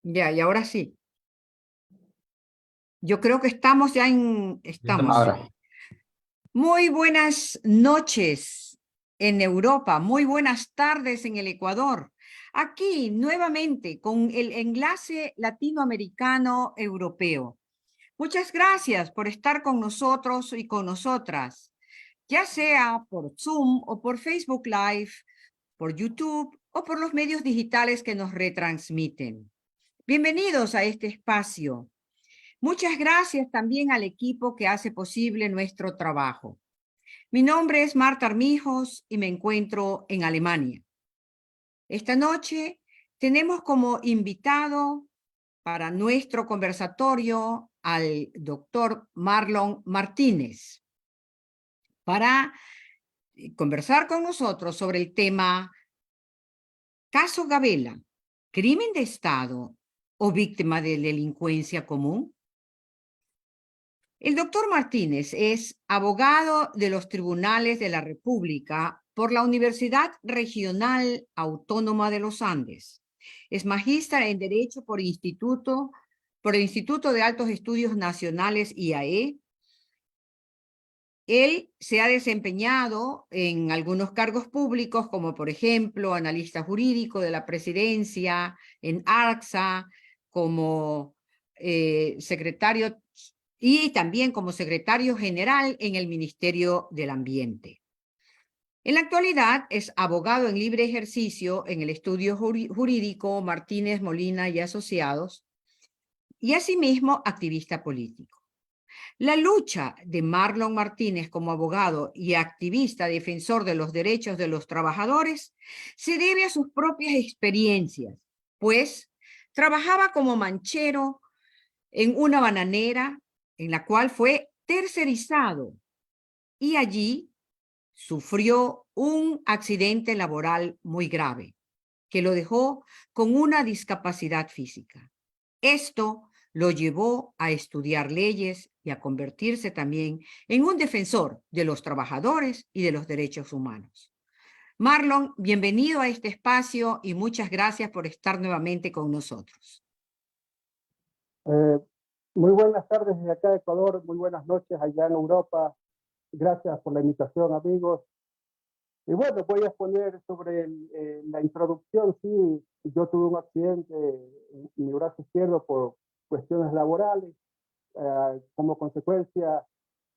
Ya, y ahora sí. Yo creo que estamos ya en... Estamos. Ahora, Muy buenas noches en Europa, muy buenas tardes en el Ecuador. Aquí nuevamente con el enlace latinoamericano europeo. Muchas gracias por estar con nosotros y con nosotras, ya sea por Zoom o por Facebook Live, por YouTube o por los medios digitales que nos retransmiten. Bienvenidos a este espacio. Muchas gracias también al equipo que hace posible nuestro trabajo. Mi nombre es Marta Armijos y me encuentro en Alemania. Esta noche tenemos como invitado para nuestro conversatorio al doctor Marlon Martínez para conversar con nosotros sobre el tema Caso Gabela, crimen de Estado o víctima de delincuencia común. El doctor Martínez es abogado de los tribunales de la República por la Universidad Regional Autónoma de los Andes. Es magíster en Derecho por el Instituto de Altos Estudios Nacionales IAE. Él se ha desempeñado en algunos cargos públicos, como por ejemplo analista jurídico de la presidencia, en ARCSA, como secretario y también como secretario general en el Ministerio del Ambiente. En la actualidad es abogado en libre ejercicio en el estudio jurídico Martínez, Molina y Asociados, y asimismo activista político. La lucha de Marlon Martínez como abogado y activista defensor de los derechos de los trabajadores se debe a sus propias experiencias, pues trabajaba como manchero en una bananera en la cual fue tercerizado y allí sufrió un accidente laboral muy grave que lo dejó con una discapacidad física. Esto lo llevó a estudiar leyes y a convertirse también en un defensor de los trabajadores y de los derechos humanos. Marlon, bienvenido a este espacio y muchas gracias por estar nuevamente con nosotros. eh, muy buenas tardes desde acá de Ecuador, muy buenas noches allá en Europa. Gracias por la invitación, amigos. Y bueno, voy a exponer sobre la introducción. Sí, yo tuve un accidente en mi brazo izquierdo por cuestiones laborales. Como consecuencia,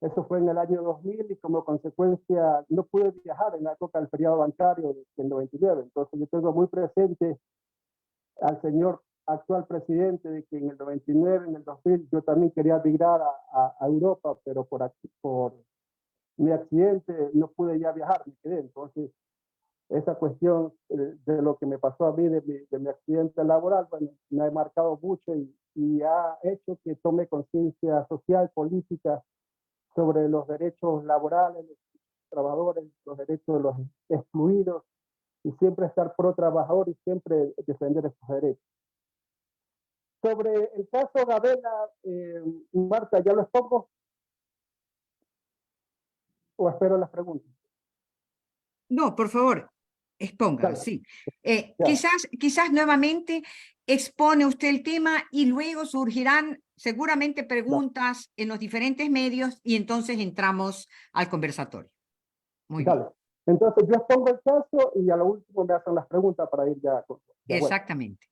eso fue en el año 2000 y como consecuencia no pude viajar en la época del feriado bancario del 99. Entonces yo tengo muy presente al señor actual presidente de que en el 99, en el 2000, yo también quería migrar a Europa, pero por mi accidente no pude ya viajar, me quedé. Entonces, esa cuestión de lo que me pasó a mí, de mi accidente laboral, bueno, me ha marcado mucho y ha hecho que tome conciencia social, política, sobre los derechos laborales de los trabajadores, los derechos de los excluidos, y siempre estar pro trabajador y siempre defender esos derechos. Sobre el caso Gabela, Marta, ¿ya lo expongo o espero las preguntas? No, por favor, exponga, Dale, sí. ya. Quizás nuevamente expone usted el tema y luego surgirán seguramente Ya, preguntas en los diferentes medios y entonces entramos al conversatorio. Muy bien, dale. Entonces yo expongo el caso y a lo último me hacen las preguntas para ir ya bueno. exactamente.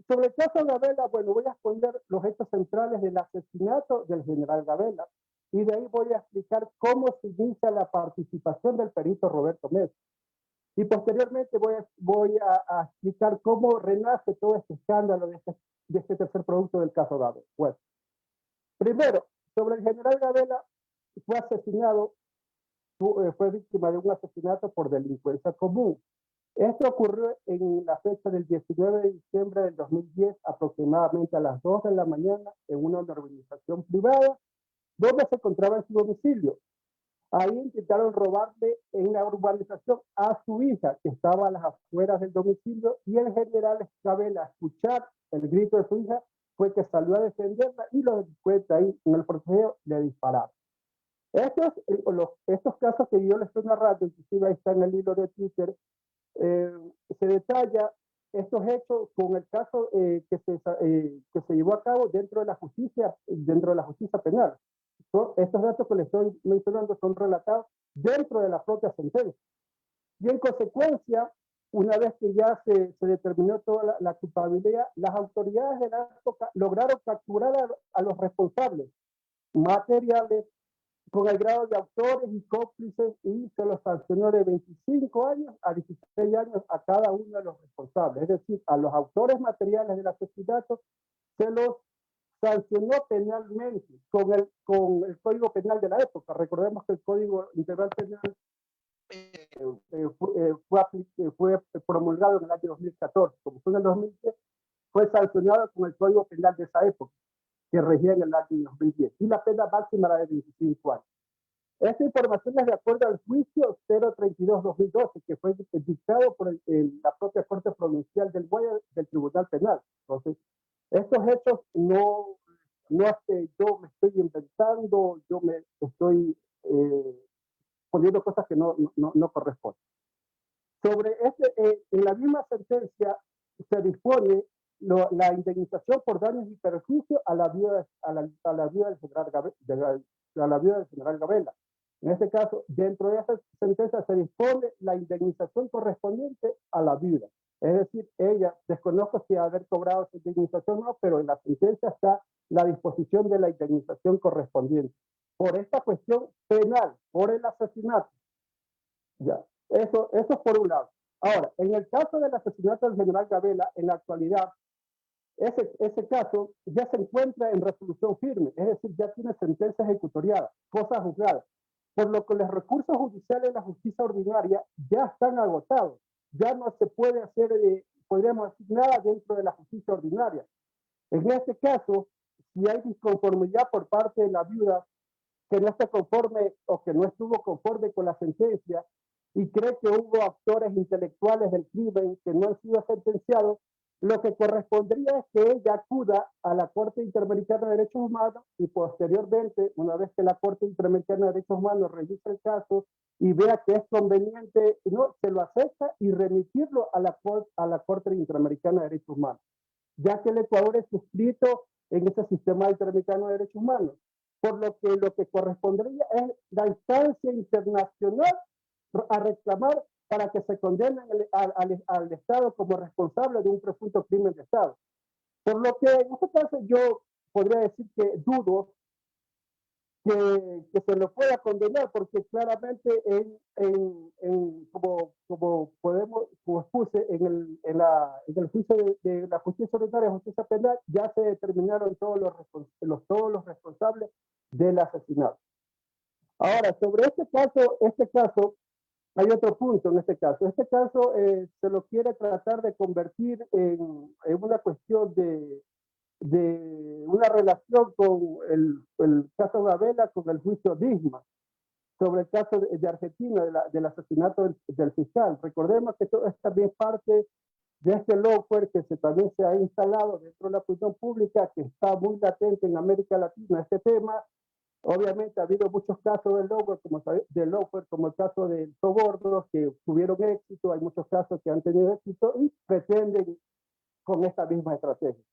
Sobre el caso Gabela, bueno, voy a exponer los hechos centrales del asesinato del general Gabela y de ahí voy a explicar cómo se inicia la participación del perito Roberto Mesa. Y posteriormente voy a explicar cómo renace todo este escándalo de este tercer producto del caso Gabela. Bueno, primero, sobre el general Gabela, fue asesinado, fue víctima de un asesinato por delincuencia común. Esto ocurrió en la fecha del 19 de diciembre del 2010, aproximadamente a las 2 de la mañana, en una urbanización privada, donde se encontraba en su domicilio. Ahí intentaron robarle en la urbanización a su hija, que estaba a las afueras del domicilio, y el general Gabela, a escuchar el grito de su hija, fue que salió a defenderla y los delincuentes ahí en el forcejeo le dispararon. Estos casos que yo les estoy narrando, inclusive ahí está en el hilo de Twitter, se detalla estos hechos con el caso que se llevó a cabo dentro de la justicia penal. Estos datos que les estoy mencionando son relatados dentro de la propia sentencia. Y en consecuencia, una vez que ya se determinó toda la culpabilidad, las autoridades de la época lograron capturar a los responsables materiales con el grado de autores y cómplices, y se los sancionó de 25 años a 16 años a cada uno de los responsables. Es decir, a los autores materiales del asesinato se los sancionó penalmente con el Código Penal de la época. Recordemos que el Código Integral Penal fue promulgado en el año 2014. Como fue en el 2010, fue sancionado con el Código Penal de esa época, que regía en el año 2010. Y la pena máxima era de 25 años. Esta información es de acuerdo al juicio 032-2012, que fue dictado por la propia Corte Provincial del Guayas del Tribunal Penal. Entonces, estos hechos no es que yo me estoy inventando, yo me estoy poniendo cosas que no corresponden. Sobre en la misma sentencia se dispone la indemnización por daños y perjuicios a la viuda del general Gabela. En este caso, dentro de esa sentencia se dispone la indemnización correspondiente a la viuda. Es decir, ella, desconozco si haber cobrado esa indemnización o no, pero en la sentencia está la disposición de la indemnización correspondiente por esta cuestión penal, por el asesinato. Ya, eso es por un lado. Ahora, en el caso del asesinato del general Gabela, en la actualidad, ese caso ya se encuentra en resolución firme, es decir, ya tiene sentencia ejecutoriada, cosas juzgadas, por lo que los recursos judiciales de la justicia ordinaria ya están agotados, ya no se puede hacer, podríamos decir, nada dentro de la justicia ordinaria. En este caso, si hay disconformidad por parte de la viuda que no esté conforme o que no estuvo conforme con la sentencia y cree que hubo actores intelectuales del crimen que no han sido sentenciados, lo que correspondería es que ella acuda a la Corte Interamericana de Derechos Humanos y posteriormente, una vez que la Corte Interamericana de Derechos Humanos revise el caso y vea que es conveniente, no, se lo acepta y remitirlo a la Corte Interamericana de Derechos Humanos, ya que el Ecuador es suscrito en ese sistema interamericano de derechos humanos. Por lo que correspondería es la instancia internacional a reclamar para que se condene al Estado como responsable de un presunto crimen de Estado. Por lo que en este caso yo podría decir que dudo que se lo pueda condenar, porque claramente como expuse en el juicio de la justicia ordinaria, justicia penal, ya se determinaron todos los responsables del asesinato. Ahora, sobre este caso, hay otro punto en este caso. Este caso se lo quiere tratar de convertir en una cuestión de una relación con el caso Gabela, con el juicio Disma, sobre el caso de Argentina, del asesinato del fiscal. Recordemos que esto es también parte de este lawfare que también se ha instalado dentro de la opinión pública, que está muy latente en América Latina, este tema. Obviamente ha habido muchos casos de lawfare, como el caso de sobornos que tuvieron éxito, hay muchos casos que han tenido éxito y pretenden con esta misma estrategia.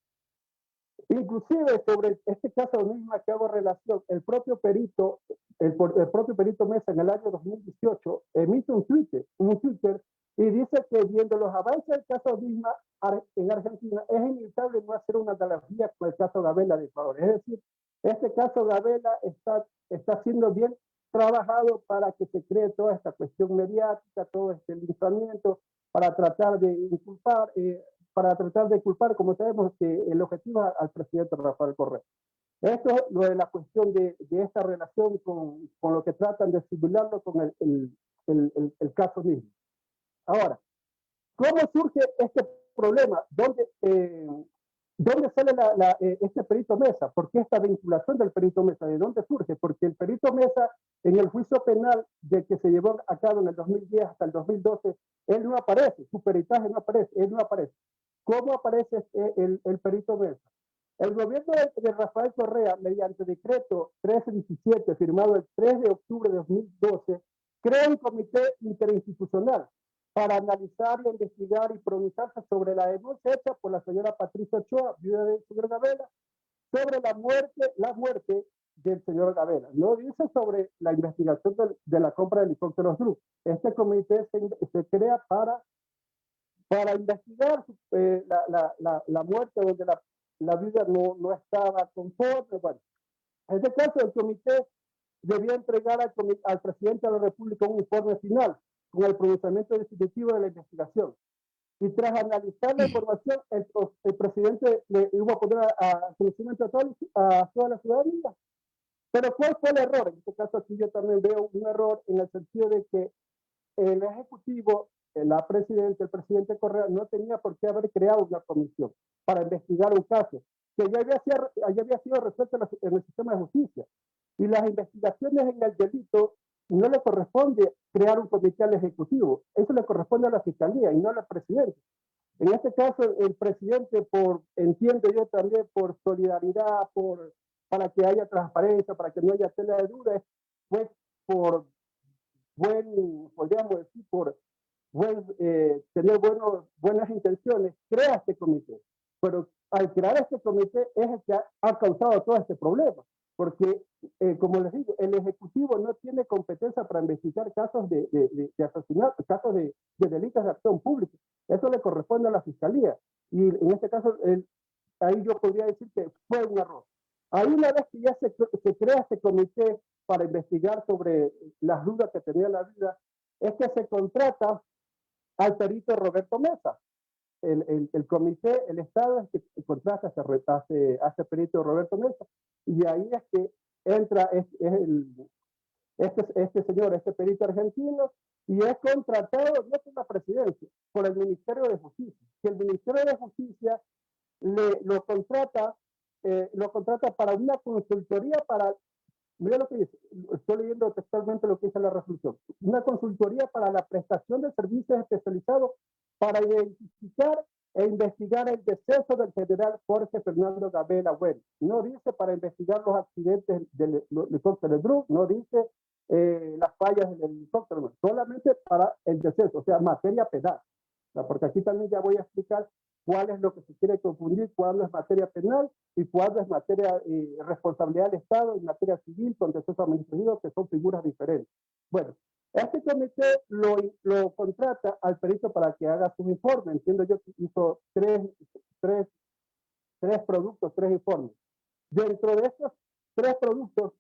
Inclusive sobre este caso mismo que hago relación, el propio perito Mesa en el año 2018 emite un Twitter y dice que viendo los avances del caso Disma en Argentina es inevitable no hacer una analogía con el caso Gabela de Ecuador. Es decir, este caso Gabela está siendo bien trabajado para que se cree toda esta cuestión mediática, todo este linchamiento, para tratar de culpar, como sabemos, que el objetivo es al presidente Rafael Correa. Esto es lo de la cuestión de esta relación con lo que tratan de simularlo con el caso mismo. Ahora, ¿cómo surge este problema? ¿Dónde sale este perito Mesa? ¿Por qué esta vinculación del perito Mesa? ¿De dónde surge? Porque el perito Mesa, en el juicio penal que se llevó a cabo en el 2010 hasta el 2012, él no aparece, su peritaje no aparece, él no aparece. ¿Cómo aparece el perito Mesa? El gobierno de Rafael Correa, mediante decreto 1317, firmado el 3 de octubre de 2012, crea un comité interinstitucional para analizar y investigar y pronunciarse sobre la denuncia hecha por la señora Patricia Ochoa, viuda del señor Gabela, sobre la muerte del señor Gabela. No dice sobre la investigación de la compra de helicópteros Group. Este comité se crea para investigar la muerte donde la viuda no estaba conforme. Bueno, en este caso el comité debía entregar al presidente de la República un informe final con el pronunciamiento definitivo de la investigación. Y tras analizar la información, el presidente le iba a poner a conocimiento a toda la ciudadanía. Pero ¿cuál fue el error? En este caso aquí yo también veo un error en el sentido de que el Ejecutivo, la Presidenta, el presidente Correa, no tenía por qué haber creado una comisión para investigar un caso que ya había sido resuelto en el sistema de justicia. Y las investigaciones en el delito no le corresponde crear un comité al Ejecutivo, eso le corresponde a la Fiscalía y no al presidente. En este caso, el presidente, entiendo yo también, por solidaridad, para que haya transparencia, para que no haya tela de dudas, pues por podríamos decir, por tener buenas intenciones, crea este comité. Pero al crear este comité es el que ha causado todo este problema. Porque, como les digo, el Ejecutivo no tiene competencia para investigar casos de asesinato, casos de delitos de acción pública. Eso le corresponde a la Fiscalía. Y en este caso, ahí yo podría decir que fue un error. Ahí una vez que ya se crea este comité para investigar sobre las dudas que tenía la vida, es que se contrata al perito Roberto Mesa. El comité, el Estado es que contrata a ese perito Roberto Mesa. Y ahí es que entra este señor, este perito argentino, y es contratado no por la presidencia, por el Ministerio de Justicia. Que el Ministerio de Justicia lo contrata para una consultoría para, mira lo que dice, estoy leyendo textualmente lo que dice la resolución, una consultoría para la prestación de servicios especializados para identificar e investigar el deceso del general Jorge Fernando Gabela Bueno. No dice para investigar los accidentes del helicóptero Group, no dice las fallas del helicóptero, no, solamente para el deceso, o sea, materia penal. O sea, porque aquí también ya voy a explicar cuál es lo que se quiere confundir, cuándo es materia penal y cuándo es materia responsabilidad del Estado en materia civil con deceso administrativo, que son figuras diferentes. Bueno, este comité lo contrata al perito para que haga su informe. Entiendo yo que hizo tres productos, 3 informes. Dentro de estos 3 productos,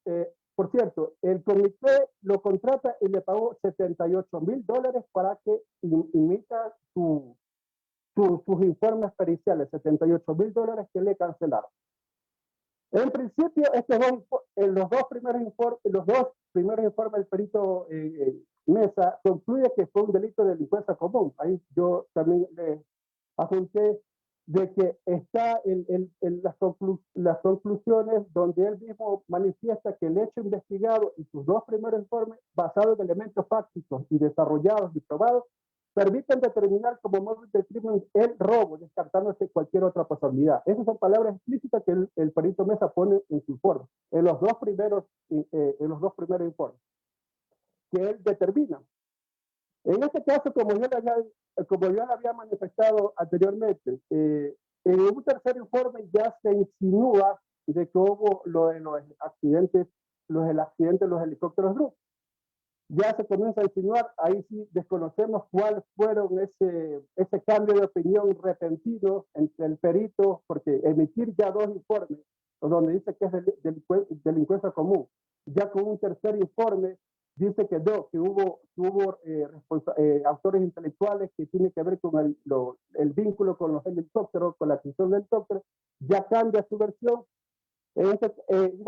por cierto, el comité lo contrata y le pagó $78,000 para que imita sus informes periciales, $78,000 que le cancelaron. En principio, los dos primeros informes del perito Mesa concluye que fue un delito de delincuencia común. Ahí yo también le apunté de que está en las conclusiones donde él mismo manifiesta que el hecho investigado y sus 2 primeros informes, basados en elementos fácticos y desarrollados y probados, permiten determinar como móvil del crimen el robo, descartándose cualquier otra posibilidad. Esas son palabras explícitas que el perito Mesa pone en su informe, en los dos primeros informes, que él determina. En este caso, como yo le había manifestado anteriormente, en un tercer informe ya se insinúa de que hubo los accidentes de los helicópteros Group. Ya se comienza a insinuar, ahí sí desconocemos cuáles fueron ese cambio de opinión repentino entre el perito, porque emitir ya 2 informes, donde dice que es delincuencia común, ya con un tercer informe dice que no, que hubo autores intelectuales que tienen que ver con el vínculo con los helicópteros, con la adquisición de helicópteros, ya cambia su versión. En este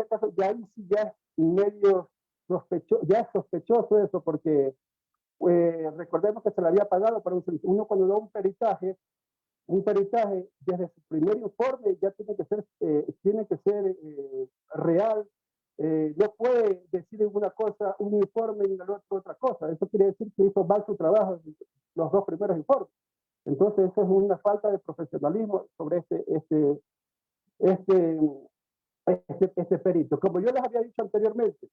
caso ya ahí sí ya es medio ya es sospechoso eso, porque recordemos que se le había pagado para uno cuando da un peritaje desde su primer informe ya tiene que ser real. No puede decir una cosa, un informe y en el otro otra cosa. Eso quiere decir que hizo mal su trabajo en los 2 primeros informes. Entonces eso es una falta de profesionalismo sobre este este perito. Como yo les había dicho anteriormente,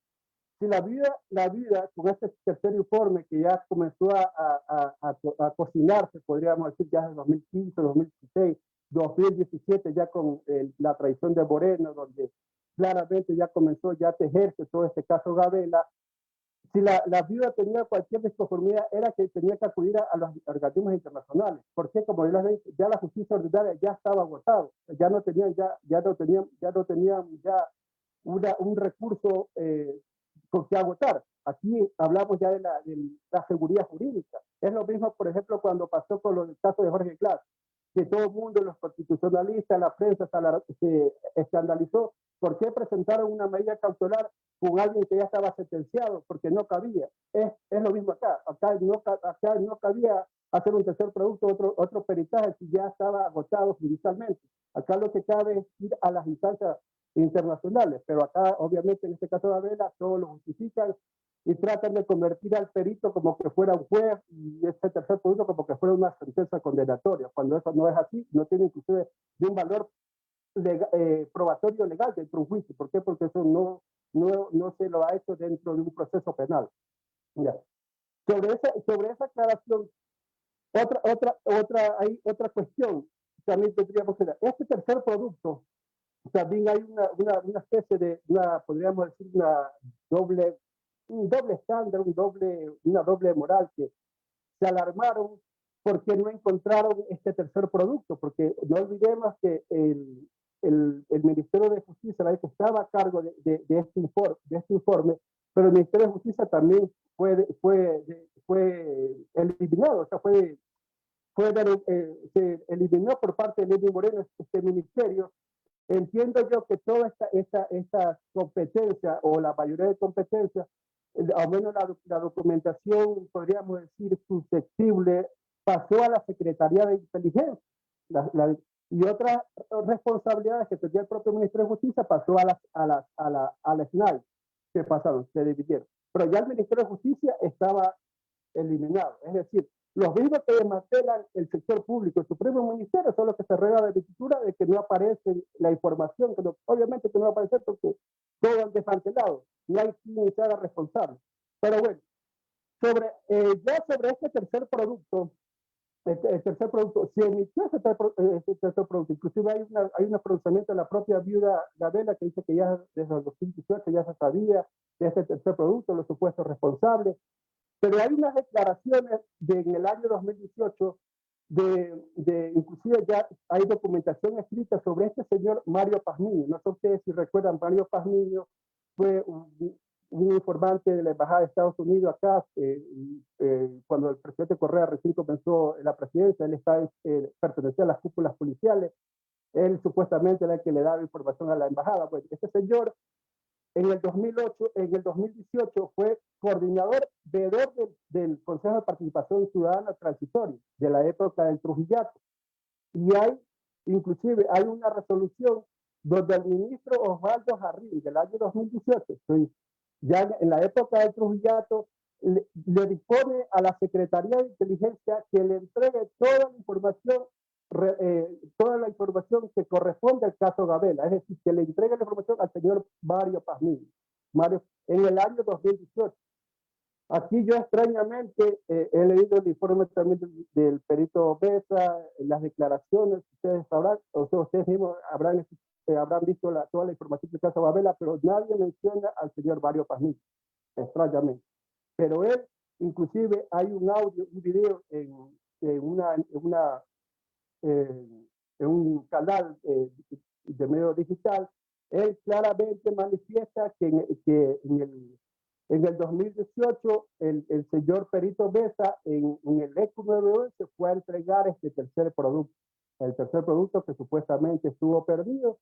si la vida con este tercer informe que ya comenzó a cocinarse, podríamos decir ya en 2015, 2016, 2017, ya con la traición de Moreno, donde claramente ya comenzó ya a tejerse todo este caso Gabela. Si la viuda tenía cualquier disconformidad, era que tenía que acudir a los organismos internacionales. Porque, como yo les dije, ya la justicia ordinaria ya estaba agotado, ya no tenían un recurso con que agotar. Aquí hablamos ya de la seguridad jurídica. Es lo mismo, por ejemplo, cuando pasó con el caso de Jorge Glass, que todo el mundo, los constitucionalistas, la prensa se escandalizó. ¿Por qué presentaron una medida cautelar con alguien que ya estaba sentenciado? Porque no cabía. Es lo mismo acá. Acá no cabía hacer un tercer producto, otro peritaje, que ya estaba agotado judicialmente. Acá lo que cabe es ir a las instancias internacionales, pero acá obviamente en este caso de Abela todos lo justifican y tratan de convertir al perito como que fuera un juez y este tercer producto como que fuera una sentencia condenatoria, cuando eso no es así, no tiene inclusive de un valor probatorio legal dentro de un juicio. ¿Por qué? Porque eso no se lo ha hecho dentro de un proceso penal. Ya. Sobre esa aclaración, hay otra cuestión también tendríamos que dar. Este tercer producto también hay una especie de, podríamos decir, un doble estándar, una doble moral, que se alarmaron porque no encontraron este tercer producto, porque no olvidemos que el Ministerio de Justicia, la que estaba a cargo de este informe, pero el Ministerio de Justicia también fue eliminado, o sea, se eliminó por parte de Lenín Moreno este ministerio. Entiendo yo que toda esta competencia, o la mayoría de competencias, al menos la documentación, podríamos decir, susceptible, pasó a la Secretaría de Inteligencia. Y otras responsabilidades que tenía el propio Ministerio de Justicia pasó a la SNAI, que pasaron, se dividieron. Pero ya el Ministerio de Justicia estaba eliminado. Es decir, los mismos que desmantelan el sector público, el Supremo Ministerio, son los que se ruega de escritura de que no aparece la información, obviamente que no va a aparecer porque todo han desmantelado, no hay quien se haga responsable. Pero bueno, ya sobre este tercer producto, el tercer producto, se emitió ese tercer producto, inclusive hay un pronunciamiento de la propia viuda Gabela que dice que ya desde el 2018 ya se sabía de este tercer producto, los supuestos responsables. Pero hay unas declaraciones en el año 2018 inclusive ya hay documentación escrita sobre este señor Mario Pazmiño. No sé ustedes si recuerdan, Mario Pazmiño fue un informante de la Embajada de Estados Unidos acá, cuando el presidente Correa recién comenzó la presidencia. Él pertenecía a las cúpulas policiales. Él supuestamente era el que le daba información a la embajada. Pues este señor en el 2018 fue coordinador del Consejo de Participación Ciudadana Transitorio de la época del Trujillato. Y inclusive hay una resolución donde el ministro Osvaldo Jarrín del año 2018, ya en la época del Trujillato, le dispone a la Secretaría de Inteligencia que le entregue toda la información que corresponde al caso Gabela, es decir, que le entregue la información al señor Mario Pazmiño, en el año 2018. Aquí yo extrañamente he leído el informe también del perito Besa, las declaraciones, ustedes sabrán, ustedes mismos habrán visto toda la información del caso Gabela, pero nadie menciona al señor Mario Pazmiño, extrañamente. Pero él, inclusive, hay un audio, un video en un canal de medio digital. Él claramente manifiesta que en el 2018 el señor perito Besa en el ECU 911 fue a entregar este tercer producto. El tercer producto que supuestamente estuvo perdido,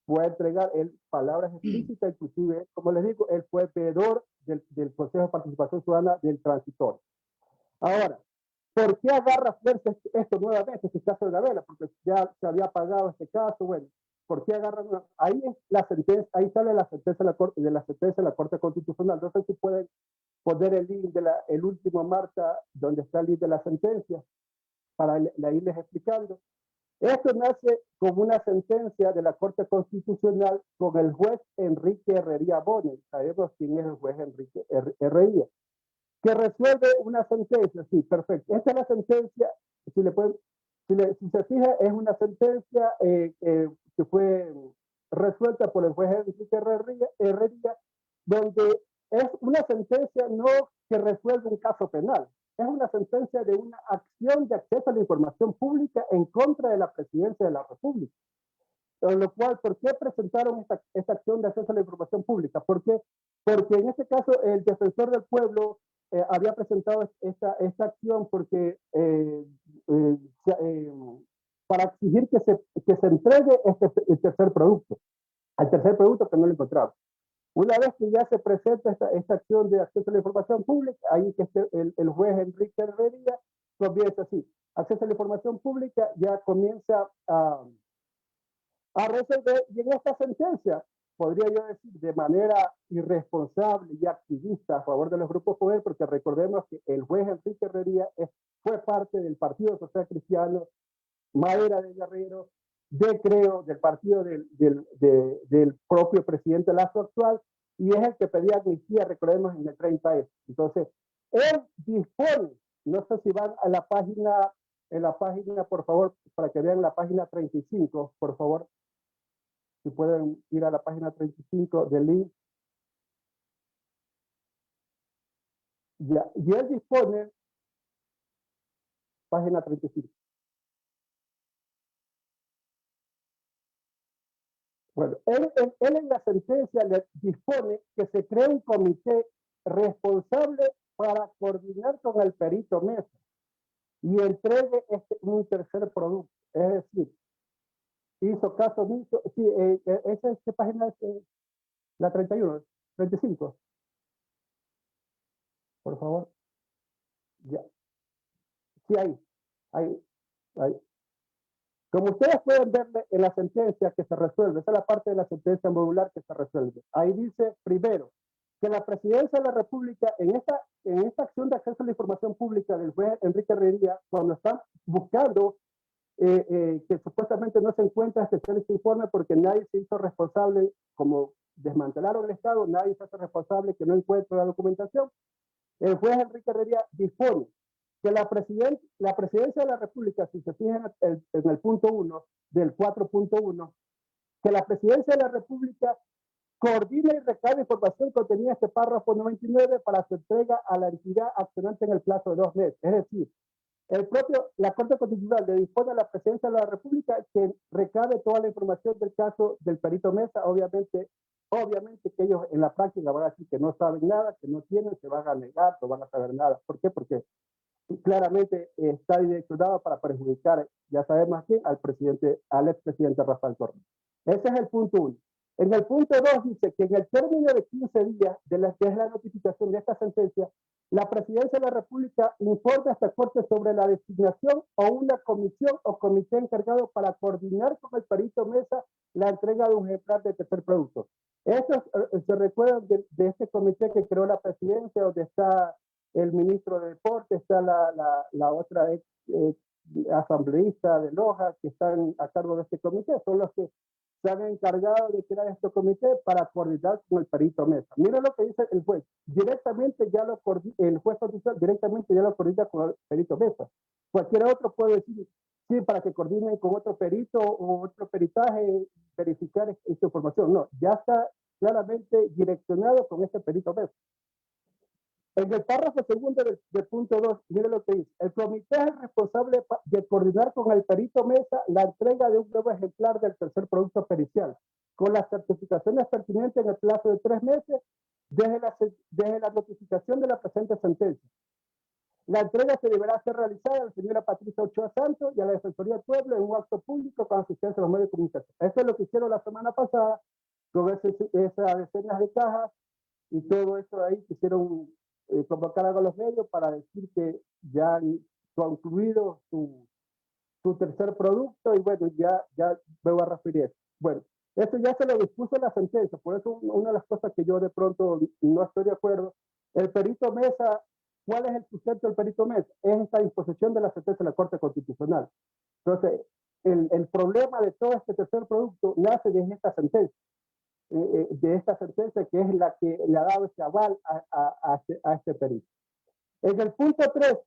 fue a entregar palabras explícitas, inclusive, como les digo, él fue veedor del Consejo de Participación Ciudadana del Transitorio. Ahora, ¿por qué agarra fuerza esto nuevamente, este caso de Gabela? Porque ya se había pagado este caso. Bueno, ¿por qué agarran? Ahí sale la sentencia de la Corte Constitucional. No sé si pueden poner el link el último, Marta, donde está el link de la sentencia, para irles explicando. Esto nace como una sentencia de la Corte Constitucional con el juez Enrique Herrería Bonet. Sabemos quién es el juez Enrique Herrería, que resuelve una sentencia. Sí, perfecto. Esta es la sentencia, si, le pueden, si se fija, es una sentencia que fue resuelta por el juez Enrique Herrería, donde es una sentencia no que resuelve un caso penal, es una sentencia de una acción de acceso a la información pública en contra de la presidencia de la República. Con lo cual, ¿por qué presentaron esta acción de acceso a la información pública? ¿Por qué? Porque en este caso el defensor del pueblo había presentado esta acción porque para exigir que se entregue el tercer producto, al tercer producto que no lo encontraba. Una vez que ya se presenta esta acción de acceso a la información pública, ahí que el juez Enrique Herrería comienza así. Acceso a la información pública ya comienza a resolver, y en esta sentencia, podría yo decir, de manera irresponsable y activista a favor de los grupos poder, porque recordemos que el juez Enrique Herrería fue parte del Partido Social Cristiano, Madera de Guerrero, de Creo, del partido del propio presidente Lazo actual, y es el que pedía amnistía, recordemos, en el 30S. Entonces, él dispone, no sé si van a la página, en la página, por favor, para que vean la página 35, por favor, si pueden ir a la página 35 del link. Ya, y él dispone, página 35. Bueno, él en la sentencia le dispone que se cree un comité responsable para coordinar con el perito Mesa y entregue un tercer producto. Es decir, hizo caso omiso. Sí, esa es, ¿qué página es? La 31, 35. Por favor. Ya. Sí, ahí. Como ustedes pueden ver en la sentencia que se resuelve, esa es la parte de la sentencia modular que se resuelve. Ahí dice, primero, que la presidencia de la República, en esta acción de acceso a la información pública del juez Enrique Herrería, cuando están buscando que supuestamente no se encuentra este informe porque nadie se hizo responsable, como desmantelaron el Estado, nadie se hace responsable que no encuentre la documentación, el juez Enrique Herrería dispone que la presidencia de la República, si se fijan en el punto 1 del 4.1, que la presidencia de la República coordina y recabe información contenida en este párrafo 99 para su entrega a la entidad accionante en el plazo de 2 meses. Es decir, la Corte Constitucional le dispone a la presidencia de la República que recabe toda la información del caso del perito Mesa. Obviamente que ellos en la práctica van a decir que no saben nada, que no tienen, se van a negar, no van a saber nada. ¿Por qué? Porque claramente está direccionado para perjudicar, ya sabemos a quién, al expresidente Rafael Correa. Ese es el punto 1. En el punto 2 dice que en el término de 15 días desde la notificación de esta sentencia, la presidencia de la República informa a esta Corte sobre la designación o una comisión o comité encargado para coordinar con el perito Mesa la entrega de un ejemplar de tercer producto. Esto se recuerda de este comité que creó la presidencia, donde está el ministro de Deportes, está la otra asambleísta de Loja que están a cargo de este comité, son los que se han encargado de crear este comité para coordinar con el perito Mesa. Mira lo que dice el juez, directamente ya el juez oficial directamente ya lo coordina con el perito Mesa. Cualquier otro puede decir, sí, para que coordinen con otro perito o otro peritaje, verificar esta información. No, ya está claramente direccionado con este perito Mesa. En el párrafo segundo del punto 2, mire lo que dice. El comité es responsable de coordinar con el perito Mesa la entrega de un nuevo ejemplar del tercer producto pericial, con las certificaciones pertinentes en el plazo de 3 meses desde la notificación de la presente sentencia. La entrega se deberá ser realizada a la señora Patricia Ochoa Santos y a la Defensoría del Pueblo en un acto público con asistencia de los medios de comunicación. Eso es lo que hicieron la semana pasada, con esas decenas de cajas y todo eso ahí quisieron convocar a los medios para decir que ya han concluido su tercer producto y bueno, ya me voy a referir. Bueno, eso ya se lo dispuso la sentencia, por eso una de las cosas que yo de pronto no estoy de acuerdo, el perito Mesa, ¿cuál es el sustento del perito Mesa? Es esta disposición de la sentencia de la Corte Constitucional. Entonces, el problema de todo este tercer producto nace de esta sentencia que es la que le ha dado ese aval a este perito. En el punto 3,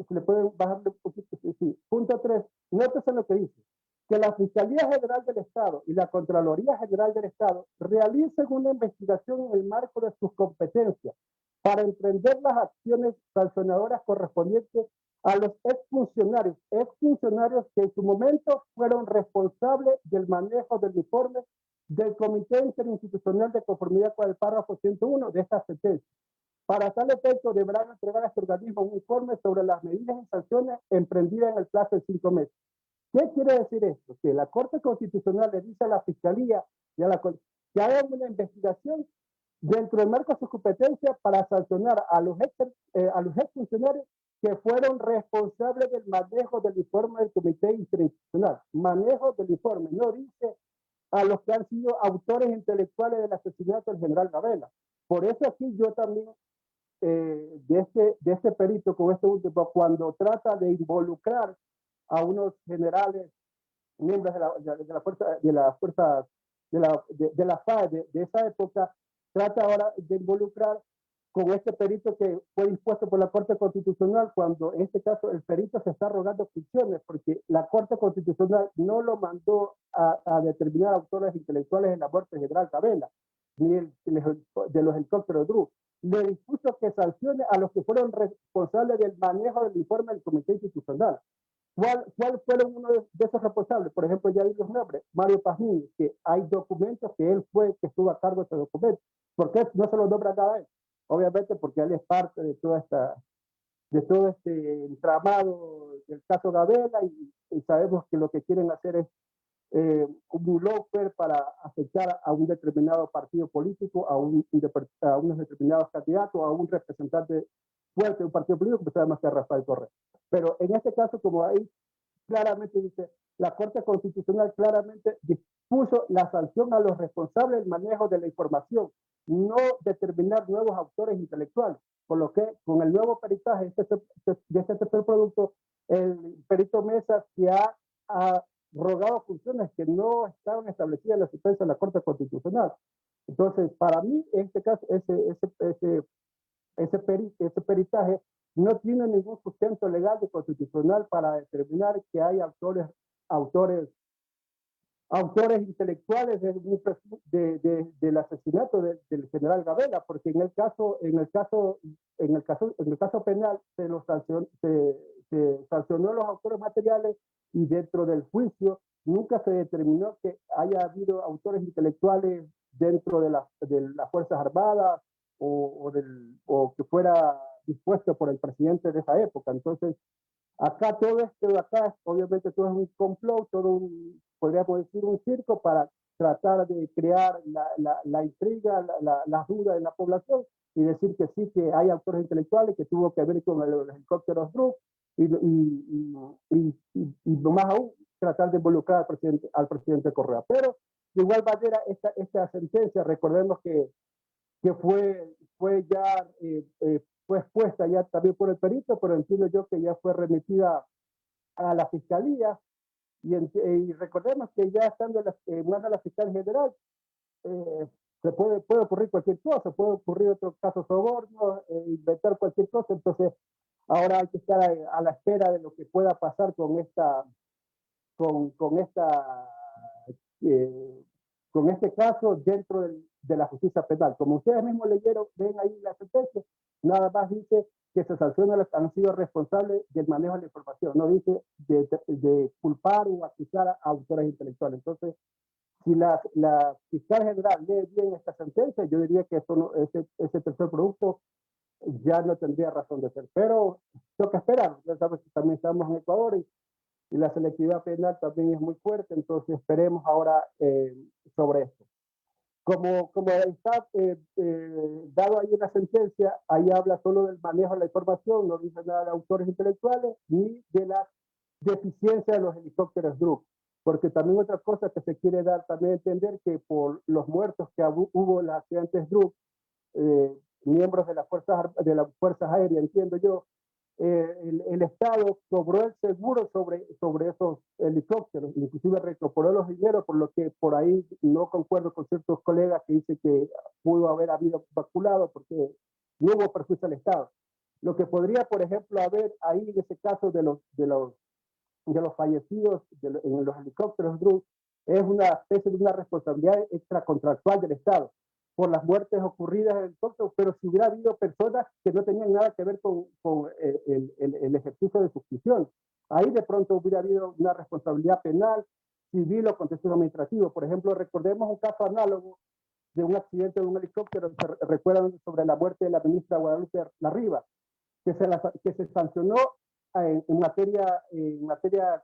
si le pueden bajar un poquito, sí, punto 3, nótese lo que dice, que la Fiscalía General del Estado y la Contraloría General del Estado realicen una investigación en el marco de sus competencias para emprender las acciones sancionadoras correspondientes a los exfuncionarios que en su momento fueron responsables del manejo del informe del Comité Interinstitucional de Conformidad con el párrafo 101 de esta sentencia. Para tal efecto, deberán entregar a este organismo un informe sobre las medidas y sanciones emprendidas en el plazo de 5 meses. ¿Qué quiere decir esto? Que la Corte Constitucional le dice a la Fiscalía y a la que hagan una investigación dentro del marco de sus competencias para sancionar a los exfuncionarios que fueron responsables del manejo del informe del Comité Interinstitucional. Manejo del informe, no dice a los que han sido autores intelectuales del asesinato del general Gabela. Por eso aquí yo también, de este perito con este último, cuando trata de involucrar a unos generales, miembros de la FAE de esa época, trata ahora de involucrar con este perito que fue dispuesto por la Corte Constitucional, cuando en este caso el perito se está rogando ficciones, porque la Corte Constitucional no lo mandó a determinar autores intelectuales en la muerte de general Gabela, ni de los helicópteros Dru. Le dispuso que sancione a los que fueron responsables del manejo del informe del Comité Institucional. ¿Cuál fueron uno de esos responsables? Por ejemplo, ya di los nombres, Mario Pazmini, que hay documentos que él fue que estuvo a cargo de ese documento. ¿Por qué no se lo nombra nada a él? Obviamente porque él es parte de todo este entramado del caso Gabela y sabemos que lo que quieren hacer es un lawfare para afectar a un determinado partido político, a unos determinados candidatos, a un representante fuerte de un partido político, que sabemos que es Rafael Correa. Pero en este caso, como ahí claramente dice, la Corte Constitucional claramente dispuso la sanción a los responsables del manejo de la información, no determinar nuevos autores intelectuales, por lo que con el nuevo peritaje de este tercer producto, el perito Mesa se ha rogado funciones que no estaban establecidas en la sentencia de la Corte Constitucional. Entonces, para mí, en este caso, ese peritaje no tiene ningún sustento legal y constitucional para determinar que hay autores intelectuales del asesinato del general Gabela, porque en el caso penal se sancionó a los autores materiales y dentro del juicio nunca se determinó que haya habido autores intelectuales dentro de las Fuerzas Armadas o que fuera dispuesto por el presidente de esa época. Entonces, acá obviamente todo es un complot, podríamos decir un circo para tratar de crear la intriga, las dudas en la población y decir que sí, que hay autores intelectuales que tuvo que ver con los helicópteros Dru y más aún tratar de involucrar al presidente Correa. Pero de igual manera esta sentencia, recordemos que fue ya fue expuesta ya también por el perito, pero entiendo yo que ya fue remitida a la Fiscalía y recordemos que ya estando en manos de la Fiscal General se puede ocurrir cualquier cosa, puede ocurrir otro caso soborno, inventar cualquier cosa, entonces ahora hay que estar a la espera de lo que pueda pasar con este caso dentro de la justicia penal. Como ustedes mismos ven ahí la sentencia, nada más dice que se sanciona a los que han sido responsables del manejo de la información, no dice de culpar o acusar a autores intelectuales. Entonces, si la fiscal general lee bien esta sentencia, yo diría que ese tercer producto ya no tendría razón de ser. Pero toca esperar, ya sabes que también estamos en Ecuador y la selectividad penal también es muy fuerte, entonces esperemos ahora sobre esto. Como está dado ahí en la sentencia, ahí habla solo del manejo de la información, no dice nada de autores intelectuales ni de la deficiencia de los helicópteros Dru, porque también otra cosa que se quiere dar también entender que por los muertos que hubo en las accidentes Dru, miembros de las fuerzas aéreas, entiendo yo, el Estado cobró el seguro sobre esos helicópteros, inclusive recuperó los dineros, por lo que por ahí no concuerdo con ciertos colegas que dicen que pudo haber habido maculado porque no hubo perjuicio al Estado. Lo que podría, por ejemplo, haber ahí en ese caso de los fallecidos en los helicópteros Drew es una especie de una responsabilidad extracontractual del Estado por las muertes ocurridas en el helicóptero, pero si hubiera habido personas que no tenían nada que ver con el ejercicio de su función, ahí de pronto hubiera habido una responsabilidad penal, civil o contencioso administrativo. Por ejemplo, recordemos un caso análogo de un accidente de un helicóptero, se recuerdan sobre la muerte de la ministra Guadalupe Larriba, que se sancionó en materia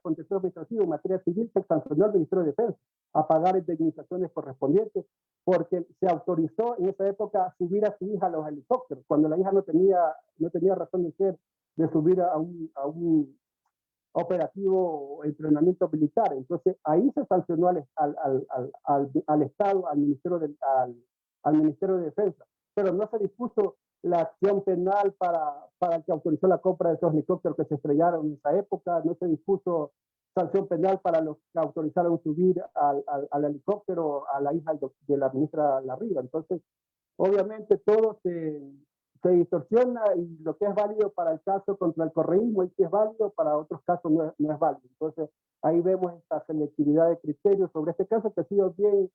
contencioso administrativo, en materia civil, se sancionó al Ministerio de Defensa a pagar indemnizaciones correspondientes, porque se autorizó en esa época a subir a su hija a los helicópteros, cuando la hija no tenía razón de ser, de subir a un operativo o entrenamiento militar. Entonces ahí se sancionó al Estado, al Ministerio de Defensa, pero no se dispuso la acción penal para el que autorizó la compra de esos helicópteros que se estrellaron en esa época, no se dispuso sanción penal para los que autorizaron subir al helicóptero a la hija de la ministra Larriba. Entonces, obviamente todo se distorsiona y lo que es válido para el caso contra el correísmo y que es válido para otros casos no es válido. Entonces, ahí vemos esta selectividad de criterios sobre este caso que ha sido bien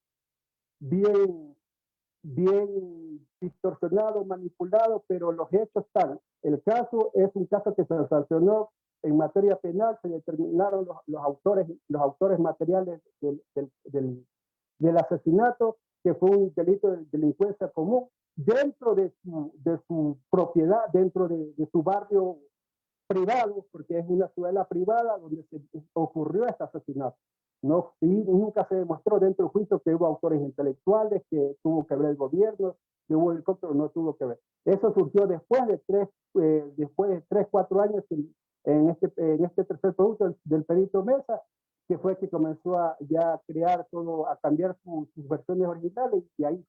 distorsionado, manipulado, pero los hechos están. El caso es un caso que se sancionó en materia penal, se determinaron los autores materiales del asesinato, que fue un delito de delincuencia común, dentro de su propiedad, dentro de su barrio privado, porque es una ciudadela privada donde se ocurrió este asesinato. No, y nunca se demostró dentro del juicio que hubo autores intelectuales, que tuvo que ver el gobierno, que hubo helicóptero, no tuvo que ver. Eso surgió después de 4 años en este tercer producto del perito Mesa, que fue que comenzó a ya crear todo, a cambiar sus versiones originales, y ahí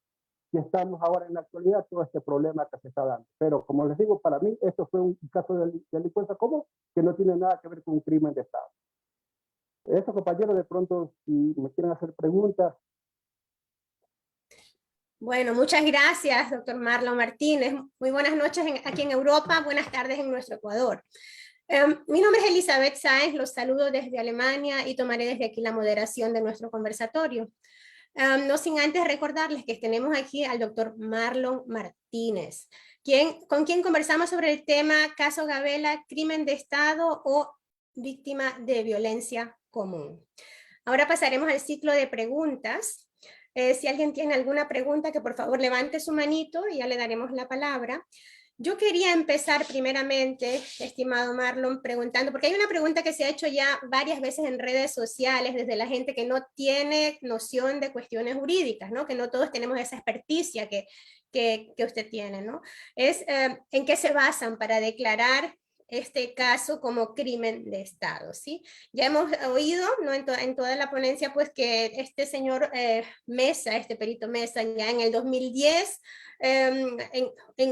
y estamos ahora en la actualidad todo este problema que se está dando. Pero como les digo, para mí esto fue un caso de delincuencia común que no tiene nada que ver con un crimen de Estado. Eso, compañeros, de pronto, si me quieren hacer preguntas. Bueno, muchas gracias, doctor Marlon Martínez. Muy buenas noches aquí en Europa, buenas tardes en nuestro Ecuador. Mi nombre es Elizabeth Sáenz, los saludo desde Alemania y tomaré desde aquí la moderación de nuestro conversatorio. No sin antes recordarles que tenemos aquí al doctor Marlon Martínez, con quien conversamos sobre el tema Caso Gabela, crimen de Estado o víctima de violencia común. Ahora pasaremos al ciclo de preguntas. Si alguien tiene alguna pregunta, que por favor levante su manito y ya le daremos la palabra. Yo quería empezar primeramente, estimado Marlon, preguntando, porque hay una pregunta que se ha hecho ya varias veces en redes sociales desde la gente que no tiene noción de cuestiones jurídicas, ¿no? Que no todos tenemos esa experticia que usted tiene, ¿no? Es ¿en qué se basan para declarar este caso como crimen de Estado, ¿sí? Ya hemos oído, ¿no? En toda la ponencia, pues que este señor Mesa, este perito Mesa, ya en el 2010,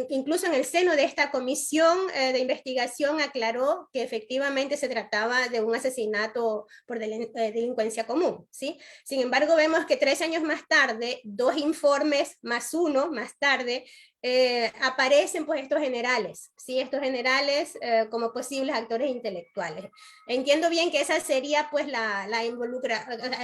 incluso en el seno de esta comisión de investigación aclaró que efectivamente se trataba de un asesinato por delincuencia común, ¿sí? Sin embargo, vemos que 3 años más tarde, 2 informes más 1 más tarde, aparecen pues estos generales, ¿sí? Estos generales como posibles actores intelectuales. Entiendo bien que esa sería pues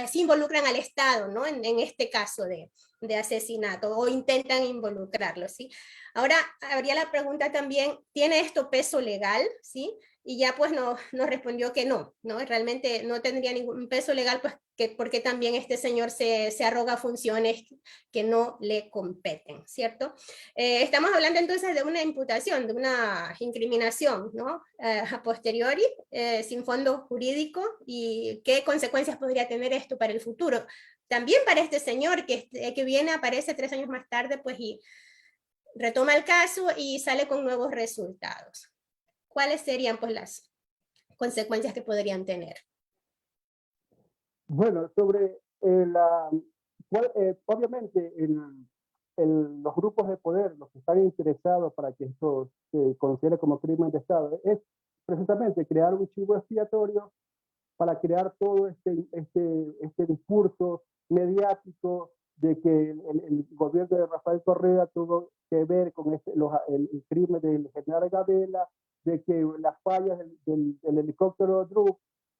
sí involucran al Estado, ¿no? En este caso de asesinato, o intentan involucrarlo, ¿sí? Ahora, habría la pregunta también, ¿tiene esto peso legal, sí? Y ya pues nos respondió que no, realmente no tendría ningún peso legal, pues porque también este señor se arroga funciones que no le competen, ¿cierto? Estamos hablando entonces de una imputación, de una incriminación, ¿no? A posteriori, sin fondo jurídico, y qué consecuencias podría tener esto para el futuro. También para este señor que viene, aparece 3 años más tarde, pues y retoma el caso y sale con nuevos resultados. ¿Cuáles serían pues las consecuencias que podrían tener? Bueno, sobre obviamente los grupos de poder, los que están interesados para que esto se considere como crimen de Estado, es precisamente crear un chivo expiatorio para crear todo este discurso mediático de que el gobierno de Rafael Correa tuvo que ver con el crimen del general Gabela, de que las fallas del helicóptero Drup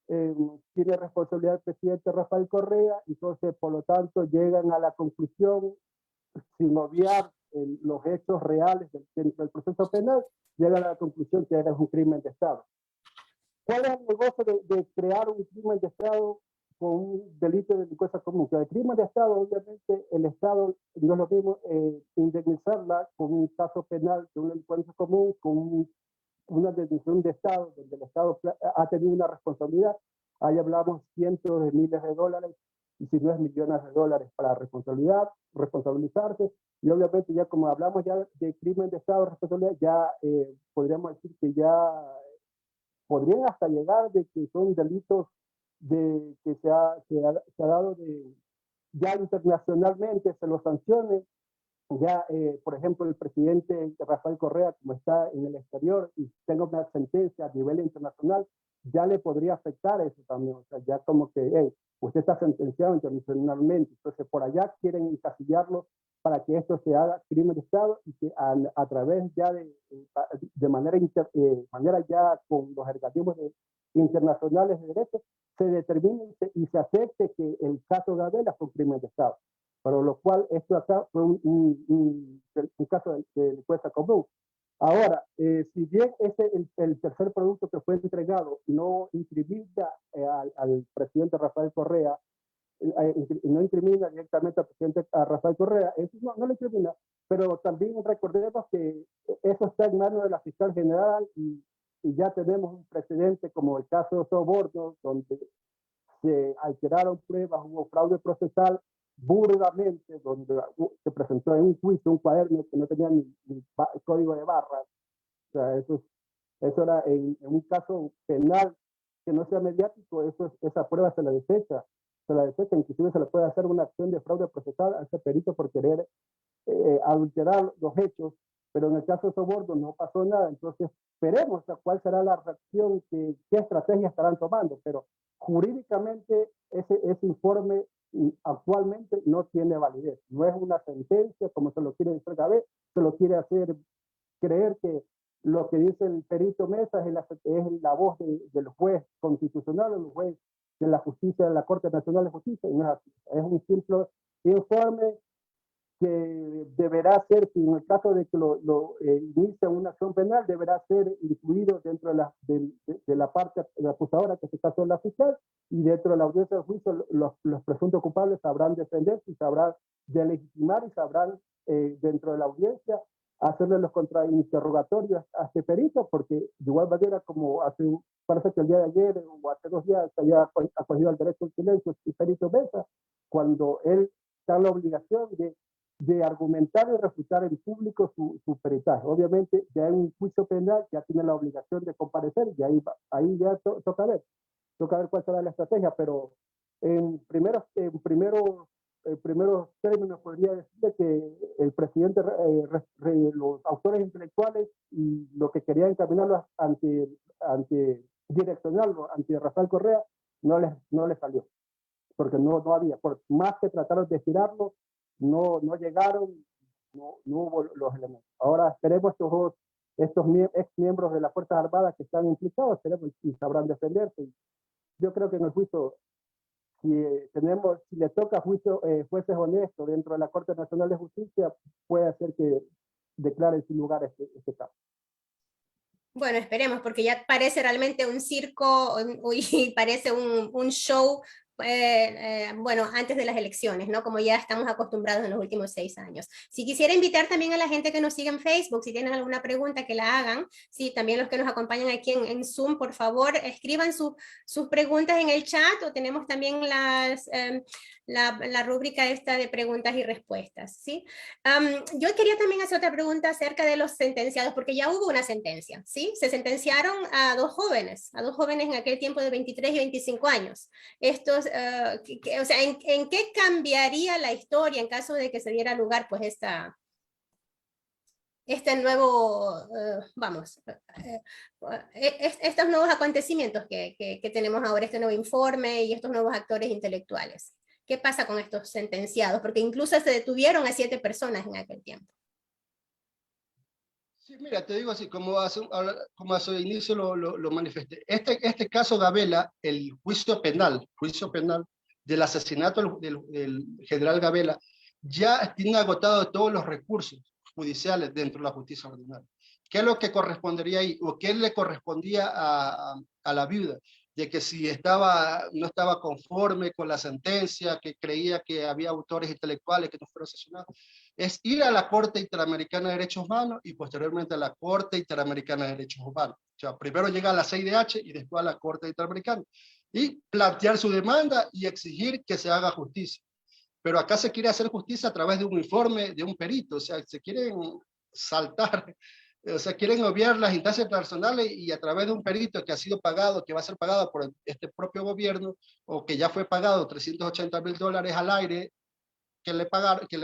tiene responsabilidad el presidente Rafael Correa, entonces por lo tanto llegan a la conclusión, sin obviar los hechos reales dentro del proceso penal, llegan a la conclusión que era un crimen de Estado. ¿Cuál es el negocio de crear un crimen de Estado con un delito de delincuencia común? Que el crimen de Estado, obviamente, el Estado no es lo mismo indemnizarla con un caso penal de una delincuencia común, con una decisión de Estado, donde el Estado ha tenido una responsabilidad. Ahí hablamos cientos de miles de dólares, y si no es millones de dólares para responsabilizarse. Y obviamente ya como hablamos ya de crimen de Estado, responsabilidad, ya podríamos decir que ya podrían hasta llegar de que son delitos que se ha dado ya internacionalmente, se los sancione. Ya, por ejemplo, el presidente Rafael Correa, como está en el exterior y tenga una sentencia a nivel internacional, ya le podría afectar eso también. O sea, ya como que, hey, usted está sentenciado internacionalmente, entonces por allá quieren encasillarlo para que esto se haga crimen de Estado y que a través ya de manera ya con los organismos internacionales de derecho se determine y se acepte que el caso Gabela fue un crimen de Estado. Para lo cual esto acá fue un caso de delincuencia común. Ahora, si bien el tercer producto que fue entregado no incrimina al presidente Rafael Correa, no incrimina directamente al presidente Rafael Correa, eso no lo incrimina, pero también recordemos que eso está en manos de la fiscal general y ya tenemos un precedente como el caso de Soborno, donde se alteraron pruebas, hubo fraude procesal burdamente, donde se presentó en un juicio un cuaderno que no tenía ni código de barras. O sea, eso era en un caso penal que no sea mediático, esa prueba se la desecha, inclusive se le puede hacer una acción de fraude procesal a ese perito por querer adulterar los hechos, pero en el caso de Soborno no pasó nada. Entonces esperemos cuál será la reacción, qué estrategia estarán tomando, pero jurídicamente ese informe actualmente no tiene validez, no es una sentencia como se lo quiere decir Gabé, se lo quiere hacer creer que lo que dice el perito Mesa es la voz del juez constitucional o el juez de la justicia de la Corte Nacional de Justicia, y no es así, es un simple informe que deberá ser, si en el caso de que inicia una acción penal, deberá ser incluido dentro de la parte acusadora, que es el caso de la fiscal, y dentro de la audiencia de juicio los presuntos culpables sabrán defenderse y sabrán delegitimar y sabrán dentro de la audiencia hacerle los contrainterrogatorios a este perito, porque de igual manera como parece que el día de ayer o hace 2 días se había acogido al derecho al silencio el perito Mesa, cuando él está en la obligación de argumentar y refutar en público su peritaje. Obviamente ya en un juicio penal ya tiene la obligación de comparecer y ahí ya toca ver cuál será la estrategia, pero en primeros términos podría decirle que el presidente, los autores intelectuales y lo que querían encaminarlos direccionarlo ante Rafael Correa no les salió, porque no había, por más que trataron de estirarlo, no llegaron, no hubo los elementos. Ahora esperemos estos ex miembros de las Fuerzas Armadas que están implicados, esperemos si sabrán defenderse. Yo creo que en el juicio, si le toca jueces honestos dentro de la Corte Nacional de Justicia, puede hacer que declaren sin lugar este caso. Bueno, esperemos, porque ya parece realmente un circo y parece un show, bueno, antes de las elecciones, ¿no? Como ya estamos acostumbrados en los últimos 6 años. Si quisiera invitar también a la gente que nos sigue en Facebook, si tienen alguna pregunta que la hagan, sí, también los que nos acompañan aquí en Zoom, por favor, escriban sus preguntas en el chat, o tenemos también la rúbrica esta de preguntas y respuestas, ¿sí? Yo quería también hacer otra pregunta acerca de los sentenciados, porque ya hubo una sentencia, ¿sí? Se sentenciaron a dos jóvenes en aquel tiempo de 23 y 25 años. Estos, o sea, ¿en qué cambiaría la historia en caso de que se diera lugar, pues, este nuevo, estos nuevos acontecimientos que tenemos ahora, este nuevo informe y estos nuevos actores intelectuales. ¿Qué pasa con estos sentenciados? Porque incluso se detuvieron a 7 personas en aquel tiempo. Sí, mira, te digo así, como a su inicio lo manifesté. Este caso Gabela, el juicio penal del asesinato del general Gabela, ya tiene agotado todos los recursos judiciales dentro de la justicia ordinaria. ¿Qué es lo que correspondería ahí? ¿O qué le correspondía a la viuda? De que si no estaba conforme con la sentencia, que creía que había autores intelectuales que no fueron asesinados, es ir a la Corte Interamericana de Derechos Humanos y posteriormente a la Corte Interamericana de Derechos Humanos. O sea, primero llega a la CIDH y después a la Corte Interamericana y plantear su demanda y exigir que se haga justicia. Pero acá se quiere hacer justicia a través de un informe de un perito, o sea, se quieren saltar, o sea, quieren obviar las instancias personales y a través de un perito que ha sido pagado, que va a ser pagado por este propio gobierno, o que ya fue pagado $380,000 al aire, que le